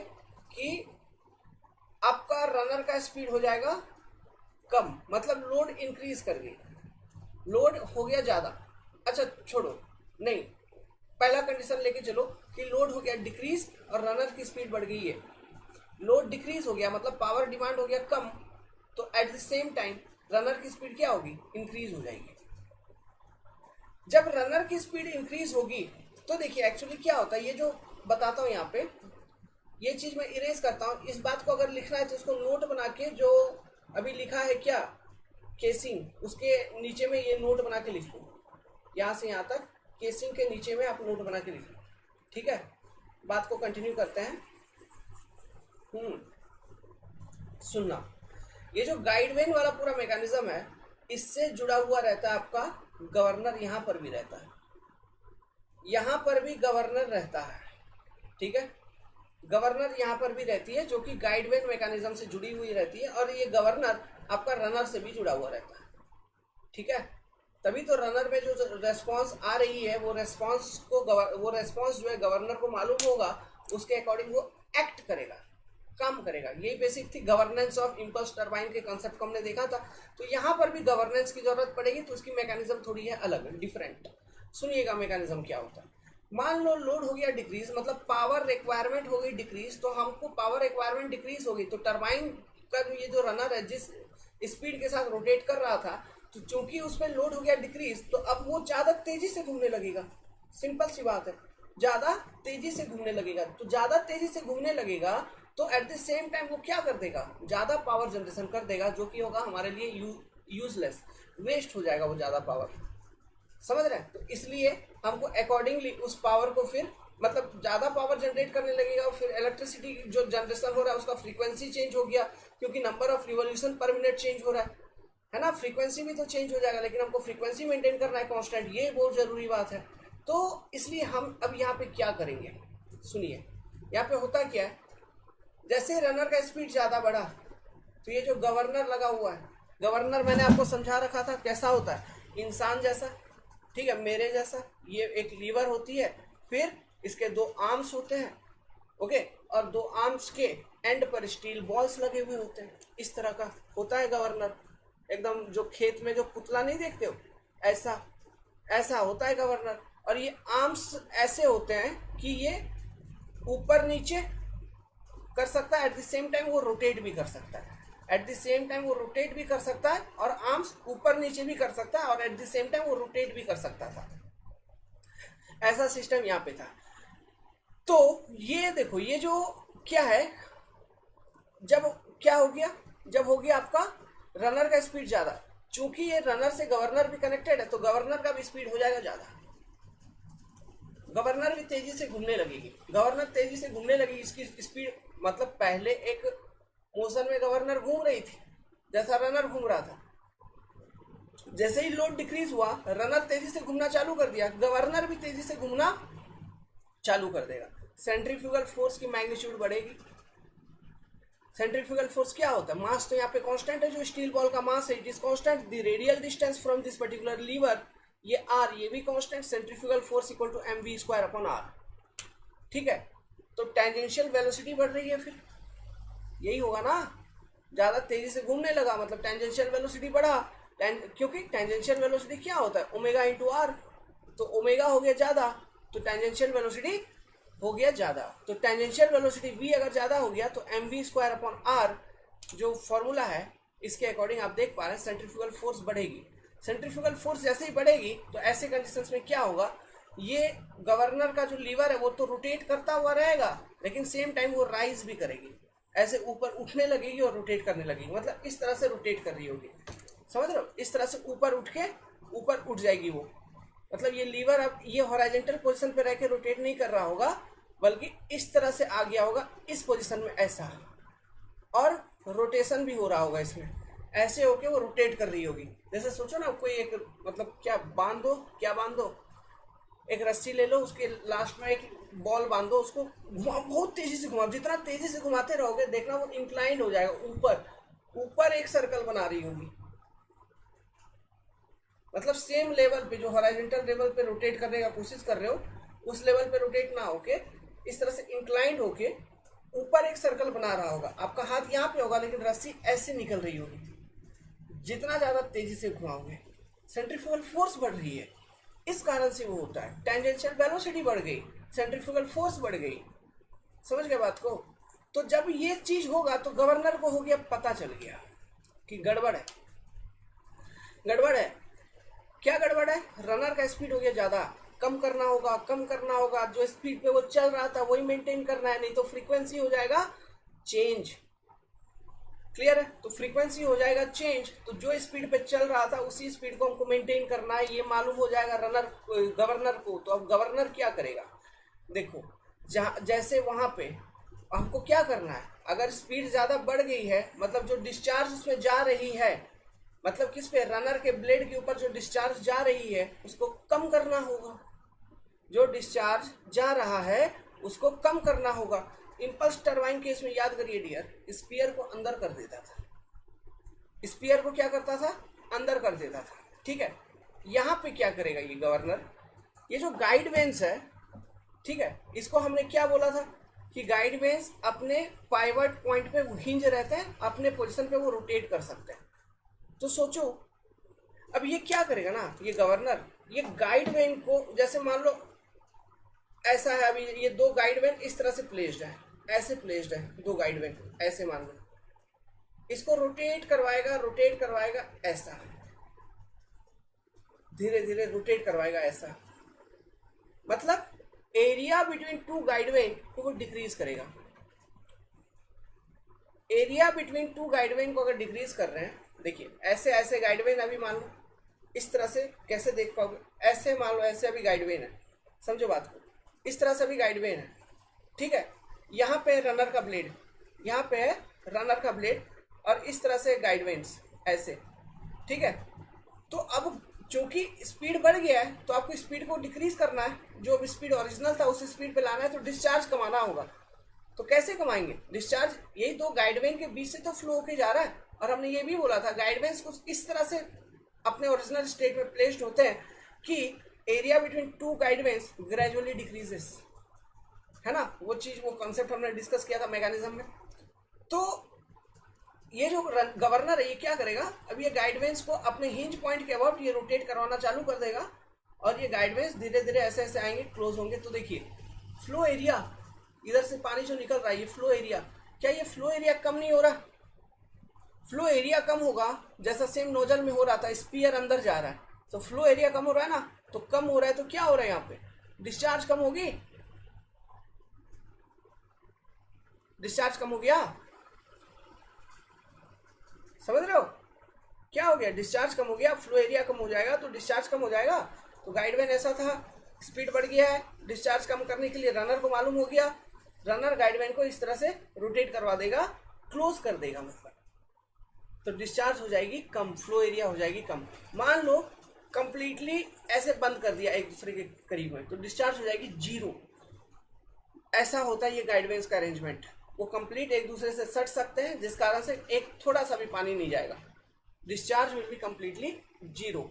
कि आपका रनर का स्पीड हो जाएगा कम, मतलब लोड इंक्रीज कर गई, लोड हो गया ज्यादा। अच्छा छोड़ो, नहीं, पहला कंडीशन लेके चलो कि लोड हो गया डिक्रीज और रनर की स्पीड बढ़ गई है। लोड डिक्रीज हो गया मतलब पावर डिमांड हो गया कम, तो at the same time runner की स्पीड क्या होगी, इंक्रीज हो जाएगी। जब रनर की स्पीड इंक्रीज होगी तो देखिए एक्चुअली क्या होता है, ये जो बताता हूं यहाँ पे, ये चीज मैं इरेज करता हूं। इस बात को अगर लिखना है तो इसको नोट बना के, जो अभी लिखा है क्या केसिंग, उसके नीचे में ये नोट बना के लिख लो, यहां से यहां तक केसिंग के नीचे में आप नोट बना के लिख लो, ठीक है। बात को कंटिन्यू करते हैं। सुनना, ये जो गाइड वेन वाला पूरा मैकेनिज्म है, इससे जुड़ा हुआ रहता है आपका गवर्नर, यहां पर भी रहता है, यहां पर भी गवर्नर रहता है, ठीक है। गवर्नर यहां पर भी रहती है जो कि गाइड वेन मैकेनिज्म से जुड़ी हुई रहती है, और ये गवर्नर आपका रनर से भी जुड़ा हुआ रहता है, ठीक है। तभी तो रनर में जो रेस्पॉन्स आ रही है वो रेस्पॉन्स जो है गवर्नर को मालूम होगा, उसके अकॉर्डिंग वो एक्ट करेगा, काम करेगा। यही बेसिक थी गवर्नेंस ऑफ इंपल्स टरबाइन के कंसेप्ट को हमने देखा था। तो यहाँ पर भी गवर्नेंस की जरूरत पड़ेगी, तो उसकी मैकेनिज्म थोड़ी है अलग, डिफरेंट। सुनिएगा मैकेनिज्म क्या होता है। मान लो लोड हो गया डिक्रीज, मतलब पावर रिक्वायरमेंट हो गई डिक्रीज, तो हमको पावर रिक्वायरमेंट डिक्रीज होगी तो टरबाइन का जो ये जो रनर है जिस स्पीड के साथ रोटेट कर रहा था, तो चूंकि उसमें लोड हो गया डिक्रीज, तो अब वो ज्यादा तेजी से घूमने लगेगा। सिंपल सी बात है, ज्यादा तेजी से घूमने लगेगा। तो ज्यादा तेजी से घूमने लगेगा तो एट द सेम टाइम वो क्या कर देगा, ज्यादा पावर जनरेशन कर देगा, जो कि होगा हमारे लिए यूजलेस, वेस्ट हो जाएगा वो ज्यादा पावर, समझ रहे हैं। तो इसलिए हमको अकॉर्डिंगली उस पावर को फिर, मतलब ज्यादा पावर जनरेट करने लगेगा, फिर इलेक्ट्रिसिटी जो जनरेशन हो रहा है उसका फ्रीक्वेंसी चेंज हो गया, क्योंकि number of revolution per minute change हो रहा है ना। फ्रीक्वेंसी भी तो चेंज हो जाएगा, लेकिन हमको फ्रीक्वेंसी मेंटेन करना है कांस्टेंट, ये बहुत जरूरी बात है। तो इसलिए हम अब यहाँ पे क्या करेंगे, सुनिए। यहाँ पे होता क्या है, जैसे रनर का स्पीड ज्यादा बढ़ा तो ये जो गवर्नर लगा हुआ है, गवर्नर मैंने आपको समझा रखा था कैसा होता है, इंसान जैसा, ठीक है, मेरे जैसा। ये एक लीवर होती है, फिर इसके दो आर्म्स होते हैं, ओके, और दो आर्म्स के एंड पर स्टील बॉल्स लगे हुए होते हैं, इस तरह का होता है गवर्नर। एकदम जो खेत में जो पुतला नहीं देखते हो, ऐसा ऐसा होता है गवर्नर। और ये आर्म्स ऐसे होते हैं कि ये ऊपर नीचे कर सकता है, एट द सेम टाइम वो रोटेट भी कर सकता है, एट द सेम टाइम वो रोटेट भी कर सकता है, और आर्म्स ऊपर नीचे भी कर सकता है, और एट द सेम टाइम वो रोटेट भी कर सकता था। ऐसा सिस्टम यहाँ पे था। तो ये देखो, ये जो क्या है, जब क्या हो गया, जब हो गया आपका रनर का स्पीड ज्यादा, चूंकि ये रनर से गवर्नर भी कनेक्टेड है, तो गवर्नर का भी स्पीड हो जाएगा ज्यादा, गवर्नर भी तेजी से घूमने लगेगी। गवर्नर तेजी से घूमने लगी, इसकी स्पीड, मतलब पहले एक मोशन में गवर्नर घूम रही थी जैसा रनर घूम रहा था, जैसे ही लोड डिक्रीज हुआ रनर तेजी से घूमना चालू कर दिया, गवर्नर भी तेजी से घूमना चालू कर देगा। सेंट्रीफ्यूगल फोर्स की मैग्नीट्यूड बढ़ेगी। सेंट्रीफ्यूगल फोर्स क्या होता है, मास तो यहाँ पे कांस्टेंट है, जो स्टील बॉल का मास है it is constant, the radial distance from this particular lever, ये आर, ये भी constant, centrifugal force equal to mv square upon R, ठीक है। तो टेंजेंशियल वेलोसिटी बढ़ रही है, फिर यही होगा ना, ज्यादा तेजी से घूमने लगा मतलब टेंजेंशियल वेलोसिटी बढ़ा, क्योंकि टेंजेंशियल वेलोसिटी क्या होता है, ओमेगा इंटू आर, तो ओमेगा हो गया ज्यादा तो टेंजेंशियल वेलोसिटी हो गया ज्यादा, तो टेंजेंशियल वेलोसिटी v अगर ज्यादा हो गया तो mv स्क्वायर अपॉन आर, जो फॉर्मूला है इसके अकॉर्डिंग आप देख पा रहे हैं सेंट्रीफ्यूगल फोर्स बढ़ेगी। सेंट्रीफ्यूगल फोर्स जैसे ही बढ़ेगी तो ऐसे कंडीशंस में क्या होगा, ये गवर्नर का जो लीवर है वो तो रोटेट करता हुआ रहेगा, लेकिन सेम टाइम वो राइज भी करेगी, ऐसे ऊपर उठने लगेगी और रोटेट करने लगेगी, मतलब इस तरह से रोटेट कर रही होगी, समझ रहे हो, इस तरह से ऊपर उठ के ऊपर उठ जाएगी वो, मतलब ये लीवर अब ये हॉरिजॉन्टल पोजीशन पे रह के रोटेट नहीं कर रहा होगा, बल्कि इस तरह से आ गया होगा इस पोजीशन में ऐसा, और रोटेशन भी हो रहा होगा इसमें, ऐसे होके वो रोटेट कर रही होगी। जैसे सोचो ना कोई एक मतलब क्या बांध दो, एक रस्सी ले लो, उसके लास्ट में एक बॉल बांधो, उसको घुमाओ, बहुत तेजी से घुमाओ, जितना तेजी से घुमाते रहोगे देखना वो इंक्लाइंड हो जाएगा, ऊपर ऊपर एक सर्कल बना रही होगी, मतलब सेम लेवल पे जो हॉरिजॉन्टल लेवल पे रोटेट करने का कोशिश कर रहे हो उस लेवल पे रोटेट ना होके इस तरह से इंक्लाइंड होके ऊपर एक सर्कल बना रहा होगा, आपका हाथ यहाँ पे होगा लेकिन रस्सी ऐसे निकल रही होगी, जितना ज्यादा तेजी से घुमाओगे सेंट्रीफ्यूगल फोर्स बढ़ रही है, इस कारण से वो होता है। टेंजेंशियल वेलोसिटी बढ़ गई, सेंट्रीफ्यूगल फोर्स बढ़ गई, समझ गए बात को। तो जब ये चीज होगा तो गवर्नर को हो गया पता चल गया कि गड़बड़ है, गड़बड़ है। क्या गड़बड़ है, रनर का स्पीड हो गया ज्यादा, कम करना होगा, जो स्पीड पे वो चल रहा था वही मेंटेन करना है, नहीं तो फ्रीक्वेंसी हो जाएगा चेंज, क्लियर है, तो फ्रीक्वेंसी हो जाएगा चेंज, तो जो स्पीड पे चल रहा था उसी स्पीड को हमको मेंटेन करना है, ये मालूम हो जाएगा रनर गवर्नर को। तो अब गवर्नर क्या करेगा, देखो जहां जैसे वहां पे हमको क्या करना है, अगर स्पीड ज्यादा बढ़ गई है मतलब जो डिस्चार्ज उसमें जा रही है, मतलब किस पे, रनर के ब्लेड के ऊपर जो डिस्चार्ज जा रही है उसको कम करना होगा, जो डिस्चार्ज जा रहा है उसको कम करना होगा। इंपल्स टरबाइन केस में याद करिए डियर, स्पीयर को अंदर कर देता था, स्पीयर को क्या करता था, अंदर कर देता था, ठीक है। यहाँ पे क्या करेगा ये गवर्नर, ये जो गाइड वेंस है, ठीक है, इसको हमने क्या बोला था कि गाइड वेंस अपने पाइवट पॉइंट पे हिंज रहते हैं, अपने पोजीशन पे वो रोटेट कर सकते हैं। तो सोचो अब ये क्या करेगा ना, ये गवर्नर ये गाइड वेन को, जैसे मान लो ऐसा है, अभी ये दो गाइड वेन इस तरह से प्लेस्ड है, ऐसे प्लेस्ड है दो गाइड वेन, ऐसे मान लो, इसको रोटेट करवाएगा ऐसा, धीरे धीरे रोटेट करवाएगा ऐसा, मतलब area between two guide when को वो डिक्रीज करेगा। Area between two guide when को अगर डिक्रीज कर रहे हैं, देखिए ऐसे ऐसे गाइड वेन, अभी मान लो इस तरह से कैसे देख पाओगे, ऐसे मान लो ऐसे अभी गाइड वेन है, समझो बात को, इस तरह से भी गाइड वेन है, ठीक है, यहाँ पे रनर का ब्लेड, यहाँ पे है रनर का ब्लेड, और इस तरह से गाइड वेन्स ऐसे, ठीक है। तो अब चूंकि स्पीड बढ़ गया है तो आपको स्पीड को डिक्रीज करना है, जो स्पीड ओरिजिनल था उस स्पीड पे लाना है, तो डिस्चार्ज कमाना होगा। तो कैसे कमाएंगे डिस्चार्ज, यही दो गाइड वेन के बीच से तो फ्लो होके जा रहा है, और हमने ये भी बोला था गाइड वेन्स को इस तरह से अपने ओरिजिनल स्टेट में प्लेस्ड होते हैं कि area between two guide veins gradually decreases, है ना, वो चीज वो कॉन्सेप्ट हमने डिस्कस किया था मैकेनिज्म में। तो ये जो गवर्नर है ये क्या करेगा, अब ये गाइड वेन्स को अपने हिंज पॉइंट के अबाउट ये रोटेट करवाना चालू कर देगा, और ये गाइड वेन्स धीरे धीरे ऐसे ऐसे आएंगे, क्लोज होंगे। तो देखिए फ्लो एरिया, इधर से पानी जो निकल रहा है ये फ्लो एरिया, क्या ये फ्लो एरिया कम नहीं हो रहा, फ्लो एरिया कम होगा, जैसा सेम नोजल में हो रहा था, स्पीयर अंदर जा रहा है तो फ्लो एरिया कम हो रहा है ना, तो कम हो रहा है तो क्या हो रहा है, यहाँ पे डिस्चार्ज कम होगी, डिस्चार्ज कम हो गया, समझ रहे हो, क्या हो गया, डिस्चार्ज कम हो गया, फ्लो एरिया कम हो जाएगा तो डिस्चार्ज कम हो जाएगा। तो गाइड वेन ऐसा था, स्पीड बढ़ गया है, डिस्चार्ज कम करने के लिए रनर को मालूम हो गया, रनर गाइड वेन को इस तरह से रोटेट करवा देगा, क्लोज कर देगा मतलब, तो डिस्चार्ज हो जाएगी कम, फ्लो एरिया हो जाएगी कम। मान लो कंप्लीटली ऐसे बंद कर दिया एक दूसरे के करीब में, तो डिस्चार्ज हो जाएगी जीरो। ऐसा होता है ये गाइड वेन्स का अरेंजमेंट, वो कंप्लीट एक दूसरे से सट सकते हैं, जिस कारण से एक थोड़ा सा भी पानी नहीं जाएगा, discharge will be completely zero.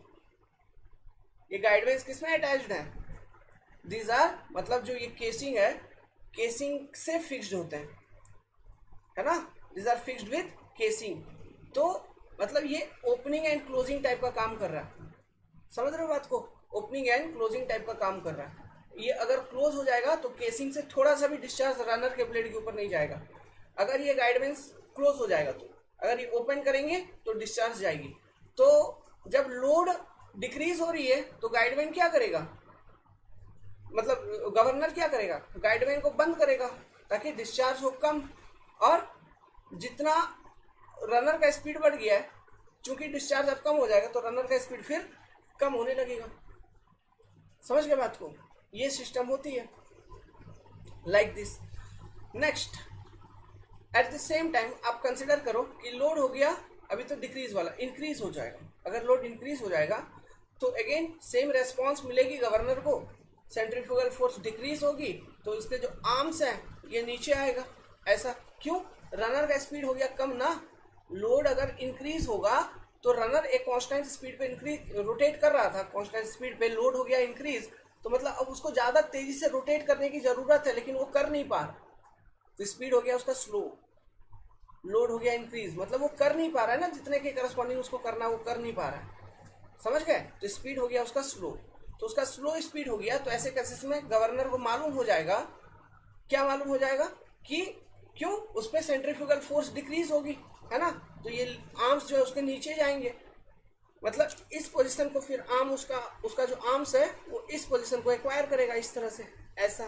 ये गाइड वेन्स किसमें अटैच्ड है, दीज आर, मतलब जो ये केसिंग है, केसिंग से फिक्स्ड होते हैं, है ना, these are fixed with casing. तो मतलब ये ओपनिंग एंड क्लोजिंग टाइप का काम कर रहा है, समझ रहे हो बात को, ओपनिंग एंड क्लोजिंग टाइप का काम कर रहा है। ये अगर क्लोज हो जाएगा तो केसिंग से थोड़ा सा भी डिस्चार्ज रनर के ब्लेड के ऊपर नहीं जाएगा, अगर ये गाइड वेन्स क्लोज हो जाएगा तो अगर ये ओपन करेंगे तो डिस्चार्ज जाएगी। तो जब लोड डिक्रीज हो रही है तो गाइड वेन क्या करेगा, मतलब गवर्नर क्या करेगा, गाइड वेन को बंद करेगा ताकि डिस्चार्ज हो कम। और जितना रनर का स्पीड बढ़ गया है, चूंकि डिस्चार्ज अब कम हो जाएगा तो रनर का स्पीड फिर कम होने लगेगा। समझ गए बात को? ये सिस्टम होती है like this. Next, at the same time आप कंसिडर करो कि लोड हो गया, अभी तो डिक्रीज वाला, इंक्रीज हो जाएगा। अगर लोड इंक्रीज हो जाएगा तो अगेन सेम रेस्पॉन्स मिलेगी गवर्नर को, सेंट्रीफ्यूगल फोर्स डिक्रीज होगी तो इसके जो आर्म्स हैं ये नीचे आएगा। ऐसा क्यों? रनर का स्पीड हो गया कम ना। लोड अगर इंक्रीज होगा तो रनर एक कांस्टेंट स्पीड पे इंक्रीज रोटेट कर रहा था, कांस्टेंट स्पीड पे, लोड हो गया इंक्रीज, तो मतलब अब उसको ज्यादा तेजी से रोटेट करने की जरूरत है, लेकिन वो कर नहीं पा रहा, तो स्पीड हो गया उसका स्लो। लोड हो गया इंक्रीज, मतलब वो कर नहीं पा रहा है ना, जितने के करस्पॉन्डिंग उसको करना वो कर नहीं पा रहा है। समझ गए? तो स्पीड हो गया उसका स्लो। तो उसका स्लो स्पीड हो गया, तो ऐसे केसेस में गवर्नर को मालूम हो जाएगा, क्या मालूम हो जाएगा कि क्यों, उस पर सेंट्रीफ्यूगल फोर्स डिक्रीज होगी, है ना। तो ये आर्म्स जो है उसके नीचे जाएंगे, मतलब इस पोजीशन को फिर आर्म उसका जो आर्म्स है वो इस पोजीशन को एक्वायर करेगा इस तरह से, ऐसा।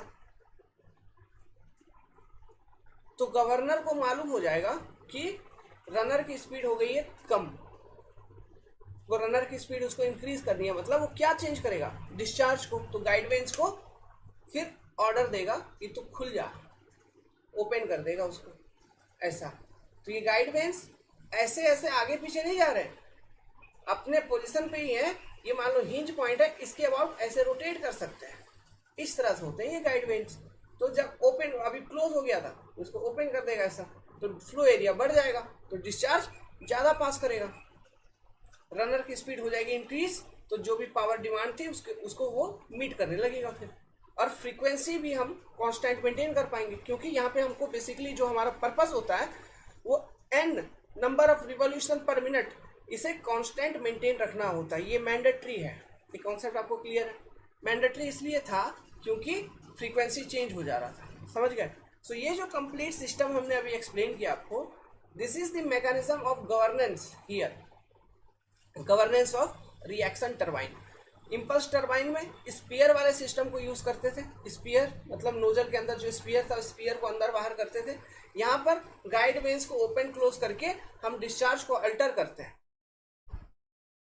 तो गवर्नर को मालूम हो जाएगा कि रनर की स्पीड हो गई है कम, तो रनर की स्पीड उसको इंक्रीज करनी है, मतलब वो क्या चेंज करेगा, डिस्चार्ज को। तो गाइड वेन्स को फिर ऑर्डर देगा कि तू खुल जा, ओपन कर देगा उसको, ऐसा। तो ये गाइड वेन्स ऐसे ऐसे आगे पीछे नहीं जा रहे, अपने पोजीशन पे ही है। ये मान लो हिंज पॉइंट है, इसके अबाउट ऐसे रोटेट कर सकते हैं, इस तरह से होते हैं ये गाइड वेन्स। तो जब ओपन, अभी क्लोज हो गया था, उसको ओपन कर देगा ऐसा, तो फ्लो एरिया बढ़ जाएगा, तो डिस्चार्ज ज्यादा पास करेगा, रनर की स्पीड हो जाएगी इंक्रीज, तो जो भी पावर डिमांड थी उसको वो मीट करने लगेगा फिर। और फ्रीक्वेंसी भी हम कांस्टेंट मेंटेन कर पाएंगे, क्योंकि यहाँ पे हमको बेसिकली जो हमारा पर्पस होता है वो n number of revolution per minute, इसे कांस्टेंट मेंटेन रखना होता है। ये मैंडेटरी है, ये कॉन्सेप्ट आपको क्लियर है? मैंडेटरी इसलिए था क्योंकि फ्रीक्वेंसी चेंज हो जा रहा था। समझ गए? सो ये जो कंप्लीट सिस्टम हमने अभी एक्सप्लेन किया आपको, this is the mechanism of governance here, governance of reaction turbine. Impulse turbine में स्पीयर वाले सिस्टम को यूज करते थे, स्पीयर मतलब नोजल के अंदर जो स्पीयर था, स्पीयर को अंदर बाहर करते थे। यहाँ पर गाइड वेन्स को ओपन क्लोज करके हम डिस्चार्ज को अल्टर करते हैं।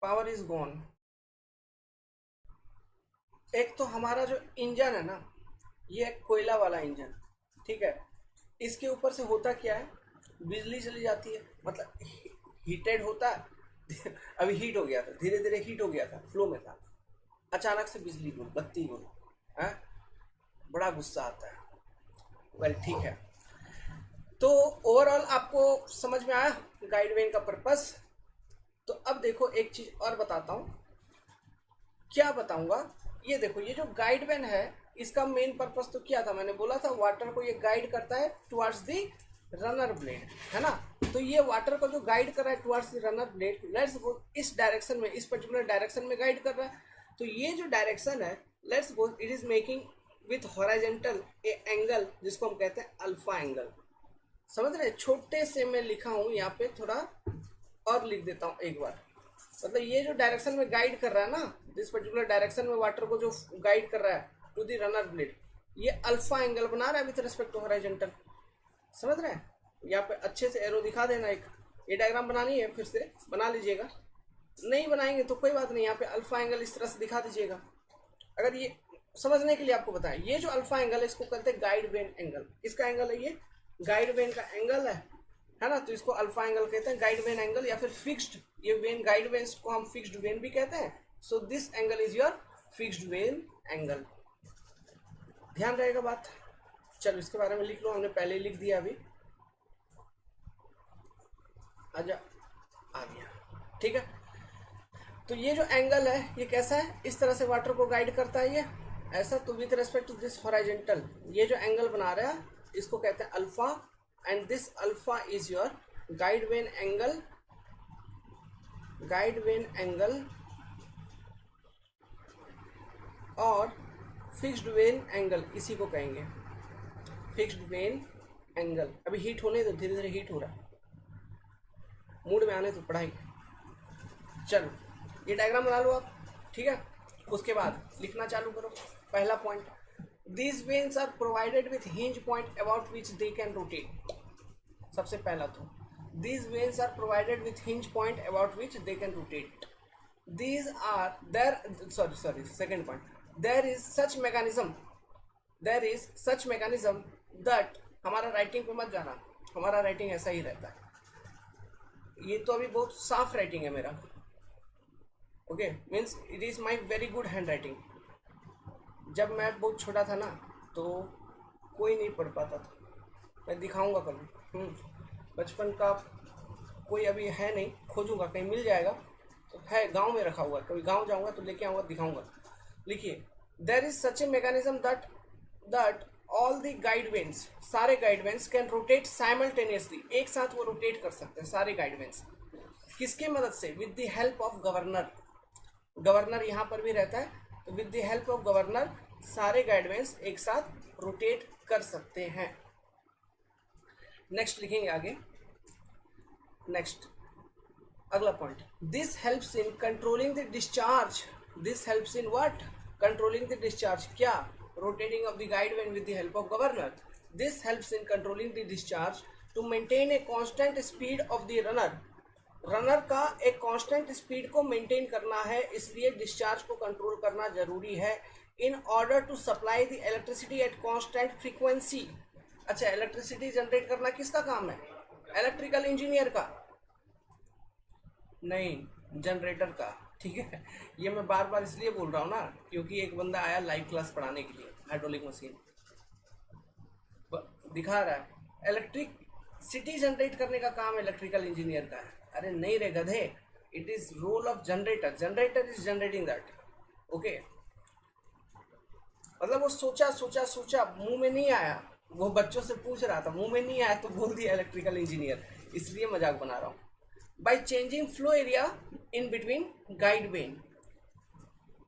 Power is gone. एक तो हमारा जो इंजन है ना, ये कोयला वाला इंजन, ठीक है। इसके ऊपर से होता क्या है, बिजली चली जाती है, मतलब हीटेड होता है अभी हीट हो गया था, धीरे धीरे हीट हो गया था, फ्लो में था, अचानक से बिजली गुल, बत्ती गुल है, बड़ा गुस्सा आता है। वेल ठीक है, तो ओवरऑल आपको समझ में आया गाइड वेन का पर्पस। तो अब देखो एक चीज और बताता हूं, क्या बताऊंगा, ये देखो, ये जो गाइड वेन है इसका मेन पर्पस तो क्या था, मैंने बोला था वाटर को ये गाइड करता है टुवर्ड्स दी रनर ब्लेड, है ना। तो ये वाटर को जो गाइड कर रहा है towards the runner blade, let's suppose इस डायरेक्शन में, इस पर्टिकुलर डायरेक्शन में गाइड कर रहा है। तो ये जो डायरेक्शन है, let's suppose it is making with horizontal A angle जिसको हम कहते हैं अल्फा एंगल। समझ रहे? छोटे से मैं लिखा हूं यहाँ पे, थोड़ा और लिख देता हूँ एक बार। मतलब ये जो डायरेक्शन में गाइड कर रहा है ना, दिस पर्टिकुलर डायरेक्शन में वाटर को जो गाइड कर रहा है टू दी रनर ब्लेड, ये अल्फा एंगल बना रहा है विथ रिस्पेक्ट टू हॉरिजॉन्टल। समझ रहे हैं? यहाँ पे अच्छे से एरो दिखा देना, एक ये डायग्राम बनानी है, फिर से बना लीजिएगा, नहीं बनाएंगे तो कोई बात नहीं, यहाँ पे अल्फा एंगल इस तरह से दिखा दीजिएगा। अगर ये समझने के लिए आपको बताएं, ये जो अल्फा एंगल है इसको कहते हैं गाइड वेन एंगल। किसका एंगल है ये? गाइड वेन का एंगल है ना। तो इसको अल्फा एंगल कहते हैं, गाइड वेन एंगल, या फिर फिक्स्ड, ये वेन गाइड वेन को हम फिक्स्ड वेन भी कहते हैं। So this angle is your fixed vane angle. ध्यान रहेगा बात। चलो इसके बारे में लिख लो, हमने पहले ही लिख दिया अभी। आजा, आ गया, ठीक है। तो ये जो एंगल है ये कैसा है, इस तरह से वाटर को गाइड करता है ये ऐसा। तो with respect to this horizontal ये जो एंगल बना रहा है इसको कहते हैं alpha, and this alpha is your guide vane angle, guide vane angle और फिक्स्ड वेन एंगल, इसी को कहेंगे फिक्स्ड वेन एंगल। अभी हीट होने दो, धीरे धीरे हीट हो रहा है। मूड में आने तो पढ़ाई। चलो ये डायग्राम बना लो आप, ठीक है। उसके बाद लिखना चालू करो। पहला point, these vanes are provided with hinge point about which they can rotate. सबसे पहला तो these vanes are provided with hinge point about which they can rotate. These are there sorry second point, there is such mechanism that हमारा writing पे मत जाना, हमारा writing ऐसा ही रहता है। ये तो अभी बहुत साफ राइटिंग है मेरा, okay, means it is my very good hand writing. जब मैं बहुत छोटा था ना तो कोई नहीं पढ़ पाता था, मैं दिखाऊंगा कभी। बचपन का कोई अभी है नहीं, खोजूंगा कहीं मिल जाएगा तो है, गांव में रखा हुआ है, कभी गांव जाऊंगा तो लेके आऊंगा, दिखाऊंगा। लिखिए, there is such a mechanism that all the guide vanes, सारे guide vanes can rotate simultaneously, एक साथ वो रोटेट कर सकते हैं सारे गाइड वेन्स। किसकी मदद से? With the help of governor. Governor यहाँ पर भी रहता है, तो with the help of governor सारे गाइड वेन्स एक साथ रोटेट कर सकते हैं। नेक्स्ट लिखेंगे आगे। नेक्स्ट अगला point, this helps in controlling the discharge. This helps in what? Controlling the discharge. क्या? Rotating of the guide vane with the help of governor. This helps in controlling the discharge to maintain a constant speed of the runner. Runner का एक constant speed को maintain करना है, इसलिए discharge को control करना जरूरी है। In order to supply the electricity at constant frequency. अच्छा, इलेक्ट्रिसिटी जनरेट करना किसका काम है? इलेक्ट्रिकल इंजीनियर का नहीं, जनरेटर का, ठीक है। ये मैं बार बार इसलिए बोल रहा हूँ ना क्योंकि एक बंदा आया लाइव क्लास पढ़ाने के लिए, हाइड्रोलिक मशीन दिखा रहा है, इलेक्ट्रिसिटी जनरेट करने का काम इलेक्ट्रिकल इंजीनियर का है। अरे नहीं रे गधे, it is role of generator, generator is generating that, okay. मतलब वो सोचा मुंह में नहीं आया, वो बच्चों से पूछ रहा था, मुंह में नहीं आया तो बोल दिया इलेक्ट्रिकल इंजीनियर, इसलिए मजाक बना रहा हूँ। By changing flow area in between guide when.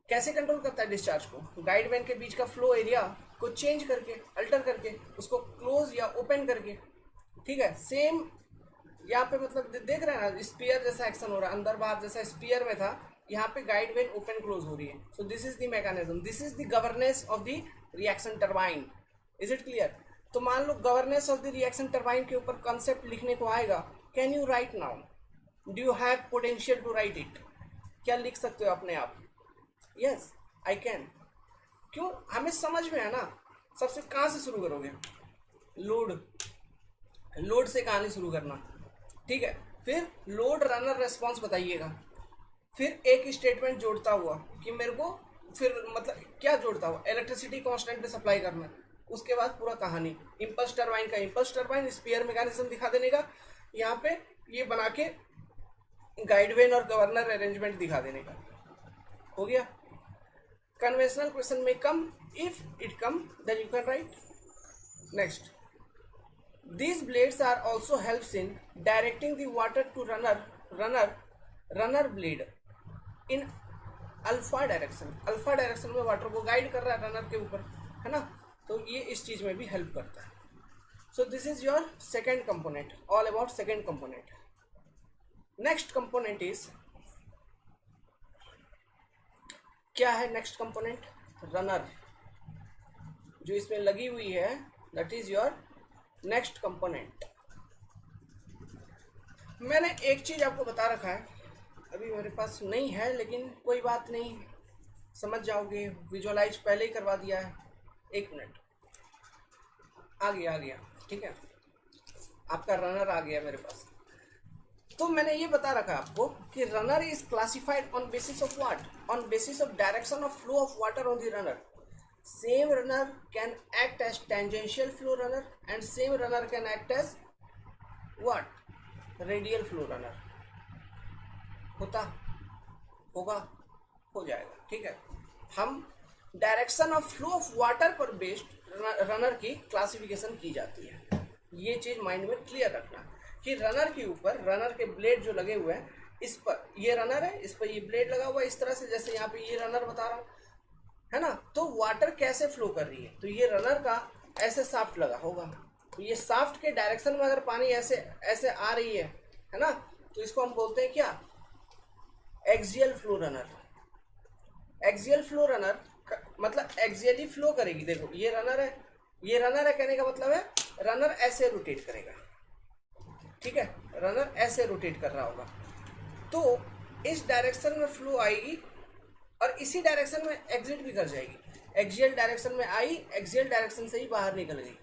कैसे कंट्रोल करता है डिस्चार्ज को? गाइड वेन के बीच का फ्लो एरिया को चेंज करके, अल्टर करके, उसको क्लोज या ओपन करके, ठीक है। सेम यहाँ पे मतलब देख रहे हैं ना, स्पीयर जैसा एक्शन हो रहा है, अंदर बाहर जैसा स्पीयर में था, यहाँ पे गाइड वेन ओपन क्लोज हो रही है। So this is the mechanism, this is the governance of the reaction turbine. Is it clear? तो मान लो governance of the reaction turbine के ऊपर कॉन्सेप्ट लिखने को आएगा, can you write now? Do you have potential to write it? क्या लिख सकते हो अपने आप? Yes I can. क्यों? हमें समझ में है ना। सबसे कहाँ से शुरू करोगे? लोड से कहानी शुरू करना, ठीक है। फिर लोड रनर रेस्पॉन्स बताइएगा, फिर एक स्टेटमेंट जोड़ता हुआ कि मेरे को, फिर मतलब क्या जोड़ता हुआ, इलेक्ट्रिसिटी कांस्टेंट पे सप्लाई करना, उसके बाद पूरा कहानी, इंपल्स टरबाइन का इंपल्स टरबाइन, स्पीयर मैकेनिज्म दिखा देने का, यहाँ पे ये बना के गाइड वेन और गवर्नर अरेंजमेंट दिखा देने का, हो गया। कन्वेंशनल क्वेश्चन में कम, if it come then you can write. Next, these blades are also helps in directing the water to runner blade in alpha direction. Alpha direction में water को गाइड कर रहा है रनर के ऊपर, है ना, तो ये इस चीज में भी हेल्प करता है। So this is your second component, all about second component. Next component is, क्या है नेक्स्ट कंपोनेंट? रनर, जो इसमें लगी हुई है, that is your next component. मैंने एक चीज आपको बता रखा है, अभी मेरे पास नहीं है लेकिन कोई बात नहीं, समझ जाओगे, विजुअलाइज पहले ही करवा दिया है। एक मिनट, आ गया, ठीक है, आपका रनर आ गया मेरे पास। तो मैंने ये बता रखा है आपको कि runner is classified on basis of what? On basis of direction of flow of water on the runner. Same runner can act as tangential flow runner and same runner can act as what? Radial flow runner। होता होगा, हो जाएगा, ठीक है। हम direction of flow of water पर based runner की classification की जाती है। ये चीज माइंड में क्लियर रखना कि रनर के ऊपर, रनर के ब्लेड जो लगे हुए हैं, इस पर ये रनर है, इस पर ये ब्लेड लगा हुआ है, इस तरह से, जैसे यहाँ पे ये रनर बता रहा हूँ, है ना। तो वाटर कैसे फ्लो कर रही है? तो ये रनर का ऐसे साफ्ट लगा होगा, तो ये साफ्ट के डायरेक्शन में अगर पानी ऐसे ऐसे आ रही है ना, तो इसको हम बोलते हैं क्या, axial flow runner. Axial flow runner मतलब एक्सियली फ्लो करेगी। देखो ये रनर है, ये रनर है, कहने का मतलब है रनर ऐसे रोटेट करेगा, ठीक है, रनर ऐसे रोटेट कर रहा होगा, तो इस डायरेक्शन में फ्लो आएगी और इसी डायरेक्शन में एग्जिट भी कर जाएगी। एक्सियल डायरेक्शन में आई, एक्सियल डायरेक्शन से ही बाहर निकल गई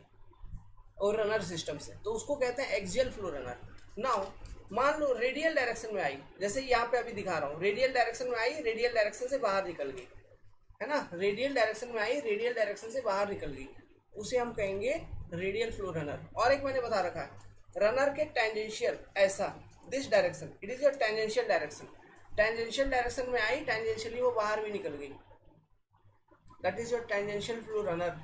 और रनर सिस्टम से, तो उसको कहते हैं एक्सियल फ्लो रनर। नाउ मान लो रेडियल डायरेक्शन में आई, जैसे यहाँ पे अभी दिखा रहा हूँ, रेडियल डायरेक्शन में आई, रेडियल डायरेक्शन से बाहर निकल गई, है ना, रेडियल डायरेक्शन में आई, रेडियल डायरेक्शन से बाहर निकल गई, उसे हम कहेंगे रेडियल फ्लो रनर। और एक मैंने बता रखा है रनर के टेंजेंशियल, ऐसा this direction, it is your tangential direction, tangential direction में आई, टेंजेंशियली वो बाहर भी निकल गई, that is your tangential flow runner.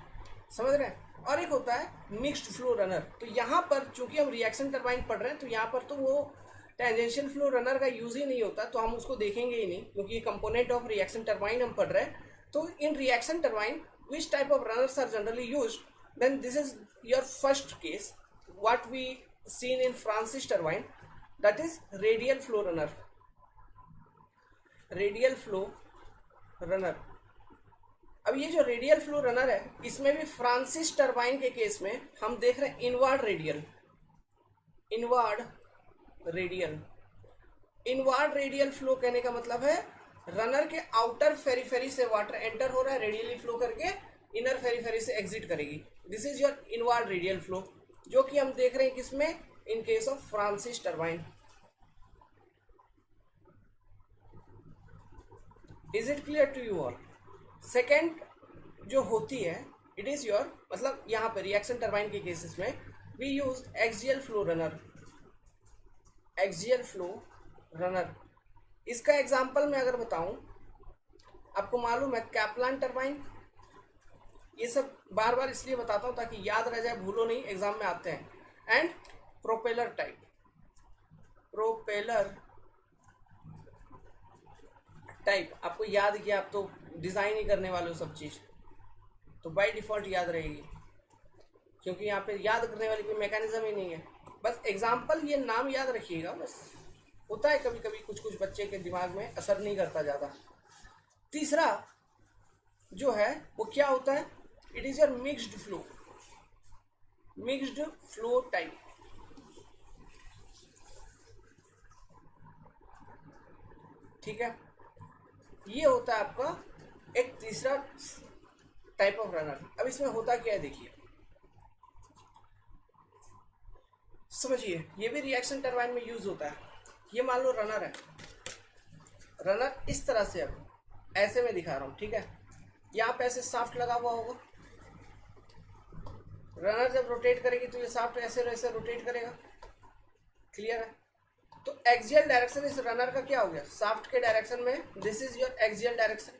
समझ रहे हैं। और एक होता है मिक्स्ड फ्लो रनर। तो यहाँ पर चूंकि हम रिएक्शन टरबाइन पढ़ रहे हैं, तो यहाँ पर तो वो टेंजेंशियल फ्लो रनर का यूज ही नहीं होता, तो हम उसको देखेंगे ही नहीं, क्योंकि ये कंपोनेंट ऑफ रिएक्शन टरबाइन हम पढ़ रहे हैं। तो in reaction turbine which type of runners are generally use, then this is your first case what we seen in Francis turbine, that is radial flow runner. Radial flow runner. अब ये जो radial flow runner है, इसमें भी Francis turbine के case में हम देख रहे हैं inward radial, inward radial. Inward radial flow कहने का मतलब है रनर के आउटर फेरीफेरी से वाटर एंटर हो रहा है, रेडियली फ्लो करके इनर फेरीफेरी से एग्जिट करेगी, this is your inward radial flow, जो कि हम देख रहे हैं किसमें, in case of Francis turbine. Is it clear to you all. Second जो होती है, इट इज योर, मतलब यहाँ पे रिएक्शन टरबाइन के केसेस में we use axial flow runner, axial flow runner. इसका एग्जांपल मैं अगर बताऊं, आपको मालूम है कैप्लान टरबाइन, ये सब बार बार इसलिए बताता हूं ताकि याद रह जाए, भूलो नहीं, एग्जाम में आते हैं। And propeller type, propeller type आपको याद किया, आप तो डिजाइन ही करने वाले हो सब चीज, तो बाय डिफॉल्ट याद रहेगी, क्योंकि यहाँ पे याद करने वाली कोई मैकेनिज्म ही नहीं है। बस एग्जाम्पल ये नाम याद रखिएगा, बस होता है कभी कभी कुछ कुछ बच्चे के दिमाग में असर नहीं करता ज्यादा। तीसरा जो है वो क्या होता है, it is your mixed flow, mixed flow type. ठीक है, ये होता है आपका एक तीसरा टाइप ऑफ रनर। अब इसमें होता क्या है देखिए, समझिए, ये भी रिएक्शन टरबाइन में यूज होता है। ये मान लो रनर है, रनर इस तरह से, अब ऐसे में दिखा रहा हूं, ठीक है, यहाँ पे ऐसे शाफ्ट लगा हुआ होगा, रनर जब रोटेट करेगी तो ये शाफ्ट ऐसे ऐसे रोटेट करेगा, क्लियर है। तो एक्सियल डायरेक्शन इस रनर का क्या हो गया, शाफ्ट के डायरेक्शन में, this is your axial direction.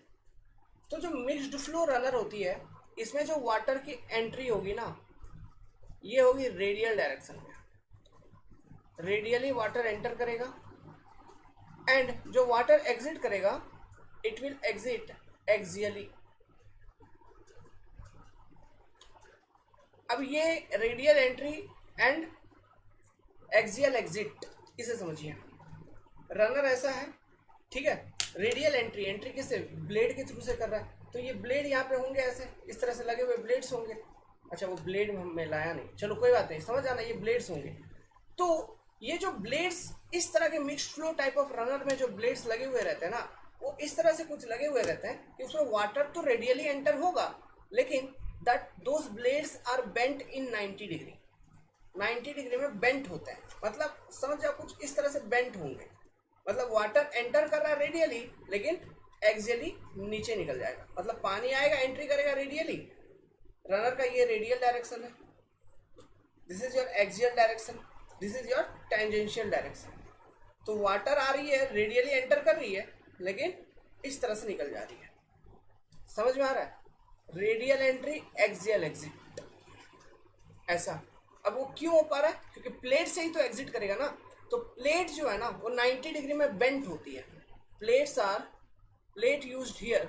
तो जो मिक्स्ड फ्लो रनर होती है, इसमें जो वाटर की एंट्री होगी ना, ये होगी रेडियल डायरेक्शन में, रेडियली वाटर एंटर करेगा, एंड जो वाटर एग्जिट करेगा इट विल एग्जिट एक्सियली। अब ये radial entry and axial exit, इसे समझिए। रनर ऐसा है, ठीक है, रेडियल एंट्री, एंट्री किससे, ब्लेड के थ्रू से कर रहा है, तो ये ब्लेड यहाँ पे होंगे ऐसे, इस तरह से लगे हुए ब्लेड्स होंगे। अच्छा वो ब्लेड में लाया नहीं, चलो कोई बात नहीं, समझ आना, ये ब्लेड्स होंगे। तो ये जो ब्लेड्स इस तरह के mixed flow type of runner में जो ब्लेड्स लगे हुए रहते हैं ना, वो इस तरह से कुछ लगे हुए रहते हैं कि उसमें वाटर तो रेडियली एंटर होगा, लेकिन that those blades are bent in 90 degree, 90 degree में बेंट होते हैं, मतलब समझ जाओ कुछ इस तरह से बेंट होंगे, मतलब वाटर एंटर कर रहा है रेडियली, लेकिन एक्सियली नीचे निकल जाएगा, मतलब पानी आएगा एंट्री करेगा रेडियली, रनर का ये रेडियल डायरेक्शन है, this is your axial direction, this is your tangential direction. तो वाटर आ रही है, रेडियली एंटर कर रही है, लेकिन इस तरह से निकल जा रही है, समझ में आ रहा है, रेडियल एंट्री एक्सियल एग्जिट, ऐसा। अब वो क्यों हो पा रहा है, क्योंकि प्लेट से ही तो एग्जिट करेगा ना, तो प्लेट जो है ना वो 90 डिग्री में बेंट होती है, plates are, plate used here,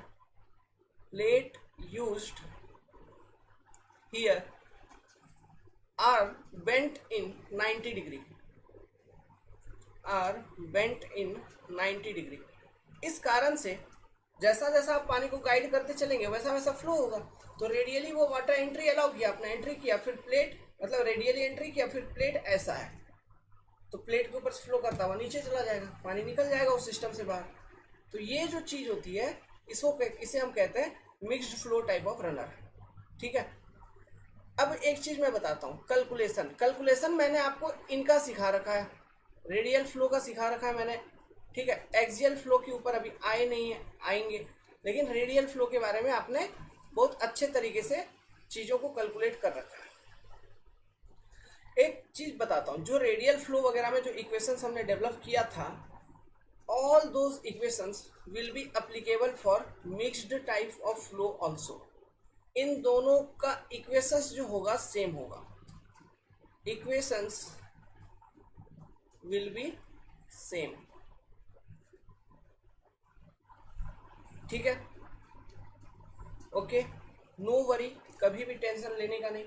plate used here are bent in 90 degree, are bent in 90 degree. इस कारण से जैसा जैसा आप पानी को गाइड करते चलेंगे वैसा वैसा फ्लो होगा। तो रेडियली वो वाटर एंट्री अलाउ किया, आपने एंट्री किया, फिर प्लेट मतलब रेडियली एंट्री किया, फिर प्लेट ऐसा है तो प्लेट के ऊपर से फ्लो करता हुआ नीचे चला जाएगा, पानी निकल जाएगा उस सिस्टम से बाहर। तो ये जो चीज होती है इसे हम कहते हैं mixed flow type of runner. ठीक है, अब एक चीज मैं बताता हूँ, कैलकुलेशन मैंने आपको इनका सिखा रखा है, रेडियल फ्लो का सिखा रखा है मैंने। ठीक है, एक्सियल फ्लो के ऊपर अभी आए नहीं है, आएंगे, लेकिन रेडियल फ्लो के बारे में आपने बहुत अच्छे तरीके से चीजों को कैलकुलेट कर रखा है। एक चीज बताता हूँ, जो रेडियल फ्लो वगैरह में जो इक्वेशंस हमने डेवलप किया था, all those equations will be applicable for mixed type of flow also. इन दोनों का इक्वेशंस जो होगा सेम होगा, इक्वेशंस विल बी सेम। ठीक है, ओके, नो वरी, कभी भी टेंशन लेने का नहीं,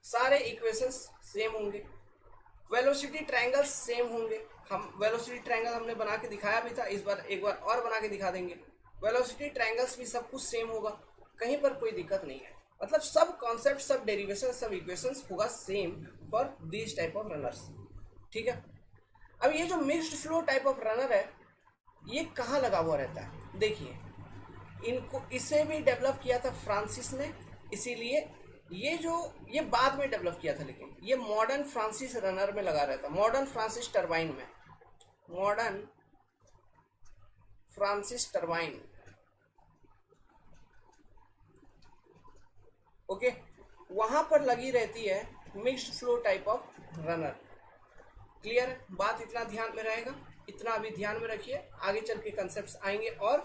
सारे इक्वेशंस सेम होंगे, वेलोसिटी ट्रायंगल्स सेम होंगे। हम वेलोसिटी ट्रायंगल हमने बना के दिखाया भी था, इस बार एक बार और बना के दिखा देंगे। वेलोसिटी ट्रायंगल्स भी सब कुछ सेम होगा, कहीं पर कोई दिक्कत नहीं है। मतलब सब कॉन्सेप्ट, सब डेरिवेशन, सब इक्वेशंस होगा same for this type of runners. ठीक है, अब ये जो mixed flow type of runner है ये कहाँ लगा हुआ रहता है, देखिए इनको, इसे भी डेवलप किया था फ्रांसिस ने, इसीलिए ये बाद में डेवलप किया था, लेकिन ये मॉडर्न फ्रांसिस रनर में लगा रहता, मॉडर्न फ्रांसिस टरबाइन में, मॉडर्न फ्रांसिस टरबाइन। ओके, वहां पर लगी रहती है mixed flow type of runner. Clear है बात, इतना ध्यान में रहेगा, इतना अभी ध्यान में रखिए, आगे चल के कंसेप्ट्स आएंगे। और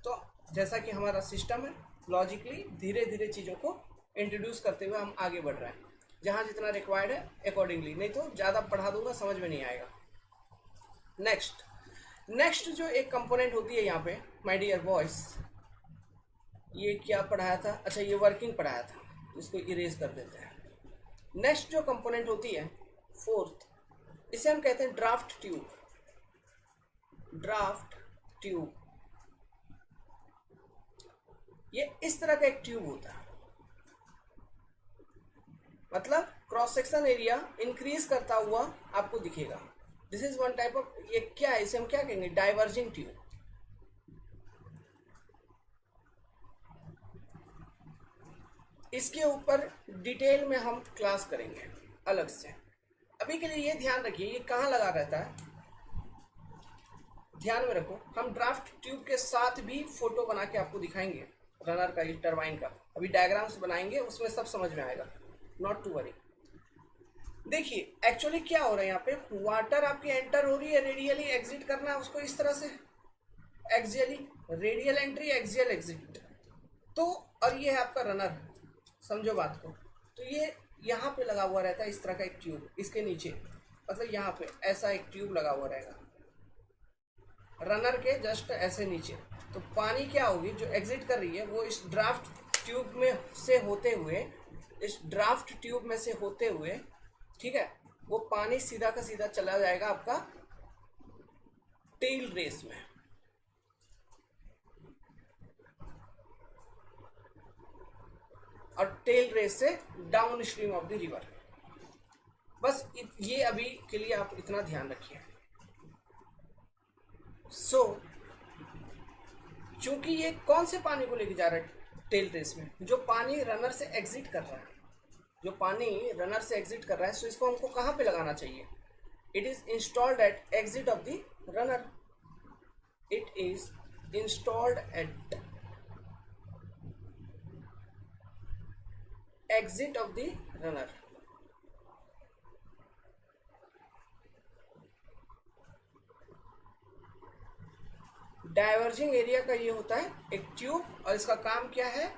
तो जैसा कि हमारा सिस्टम है, लॉजिकली धीरे धीरे चीज़ों को इंट्रोड्यूस करते हुए हम आगे बढ़ रहे हैं, जहाँ जितना रिक्वायर्ड है अकॉर्डिंगली, नहीं तो ज़्यादा पढ़ा दूंगा समझ में नहीं आएगा। नेक्स्ट जो एक कंपोनेंट होती है यहाँ पे माय डियर बॉयज, ये क्या पढ़ाया था, अच्छा ये वर्किंग पढ़ाया था, इसको इरेज कर देते हैं। नेक्स्ट जो कंपोनेंट होती है फोर्थ, इसे हम कहते हैं ड्राफ्ट ट्यूब। ड्राफ्ट ट्यूब ये इस तरह का एक ट्यूब होता है, मतलब क्रॉस सेक्शन एरिया इंक्रीज करता हुआ आपको दिखेगा। This is one type of, ये क्या है, इसे हम क्या कहेंगे, डाइवर्जिंग ट्यूब। इसके ऊपर डिटेल में हम क्लास करेंगे अलग से। अभी के लिए ये ध्यान रखिए ये कहाँ लगा रहता है, ध्यान में रखो। हम ड्राफ्ट ट्यूब के साथ भी फोटो बना के आपको दिखाएंगे रनर का, इस टरबाइन का, अभी डायग्राम्स बनाएंगे उसमें सब समझ में आएगा, नॉट टू वरी। देखिए एक्चुअली क्या हो रहा है यहाँ पे, वाटर आपकी एंटर हो रही है, रेडियली एग्जिट करना है उसको इस तरह से, axially, radial entry axial exit. तो और ये है आपका रनर, समझो बात को। तो ये यहाँ पे लगा हुआ रहता है इस तरह का एक ट्यूब, इसके नीचे मतलब यहाँ पे ऐसा एक ट्यूब लगा हुआ रहेगा रनर के जस्ट ऐसे नीचे। तो पानी क्या होगी जो एग्जिट कर रही है वो इस ड्राफ्ट ट्यूब में से होते हुए, इस ड्राफ्ट ट्यूब में से होते हुए, ठीक है, वो पानी सीधा का सीधा चला जाएगा आपका टेल रेस में। और टेल रेस से down stream of the river. बस ये अभी के लिए आप इतना ध्यान रखिए। चूंकि ये कौन से पानी को लेके जा रहा है टेल रेस में, जो पानी रनर से एग्जिट कर रहा है, जो पानी रनर से एग्जिट कर रहा है, सो इसको हमको कहाँ पे लगाना चाहिए, it is installed eight exit of the runner, it is installed eight exit of the runner. Diverging area का ये होता है एक ट्यूब, और इसका काम क्या है,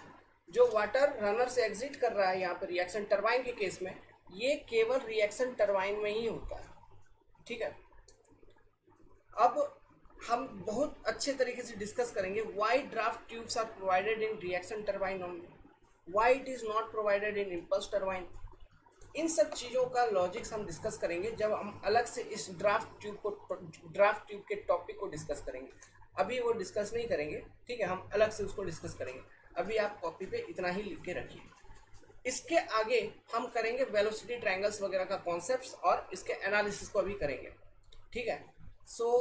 जो वाटर रनर से एग्जिट कर रहा है यहाँ पर रिएक्शन टरबाइन के केस में, ये केवल रिएक्शन टरबाइन में ही होता है। ठीक है, अब हम बहुत अच्छे तरीके से डिस्कस करेंगे why draft tubes are provided in reaction turbine only, why it is not provided in impulse turbine. इन सब चीज़ों का लॉजिक्स हम डिस्कस करेंगे जब हम अलग से इस ड्राफ्ट ट्यूब के टॉपिक को डिस्कस करेंगे। अभी वो डिस्कस नहीं करेंगे, ठीक है, हम अलग से उसको डिस्कस करेंगे। अभी आप कॉपी पे इतना ही लिख के रखिए। इसके आगे हम करेंगे वेलोसिटी ट्रायंगल्स वगैरह का कॉन्सेप्ट्स और इसके एनालिसिस को अभी करेंगे, ठीक है। सो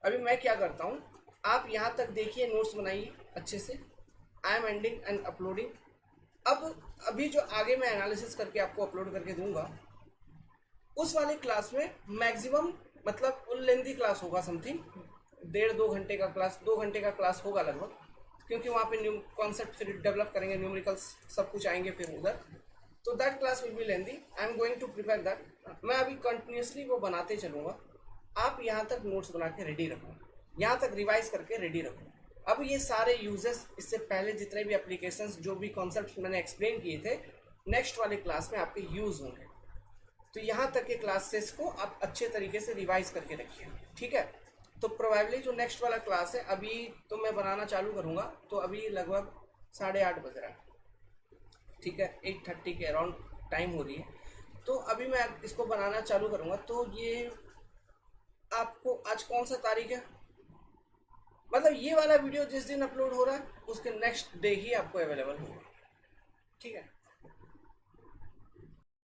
अभी मैं क्या करता हूँ, आप यहाँ तक देखिए, नोट्स बनाइए अच्छे से। I am ending and uploading. अब अभी जो आगे मैं एनालिसिस करके आपको अपलोड करके दूंगा, उस वाले क्लास में मैक्सिमम मतलब फुल लेंथी क्लास होगा, समथिंग 1.5-2 घंटे का क्लास, 2 घंटे का क्लास होगा लगभग, क्योंकि वहाँ पे न्यू कॉन्सेप्ट फिर डेवलप करेंगे, न्यूमेरिकल्स सब कुछ आएंगे फिर उधर। तो that class will be lengthy. I am going to prepare that. मैं अभी कंटिन्यूसली वो बनाते चलूँगा। आप यहाँ तक नोट्स बना के रेडी रखो, यहाँ तक रिवाइज करके रेडी रखो। अब ये सारे यूजेस, इससे पहले जितने भी एप्लीकेशंस, जो भी कॉन्सेप्ट मैंने एक्सप्लेन किए थे, नेक्स्ट वाले क्लास में आपके यूज होंगे। तो यहाँ तक के क्लासेस को आप अच्छे तरीके से रिवाइज करके रखिए, ठीक है। तो प्रोबेबली जो नेक्स्ट वाला क्लास है, अभी तो मैं बनाना चालू करूँगा, तो अभी लगभग 8:30 बज रहा है, ठीक है, 8:30 के अराउंड टाइम हो रही है। तो अभी मैं इसको बनाना चालू करूँगा। तो ये आपको आज कौन सा तारीख है, मतलब ये वाला वीडियो जिस दिन अपलोड हो रहा है उसके नेक्स्ट डे ही आपको अवेलेबल होगा, ठीक है।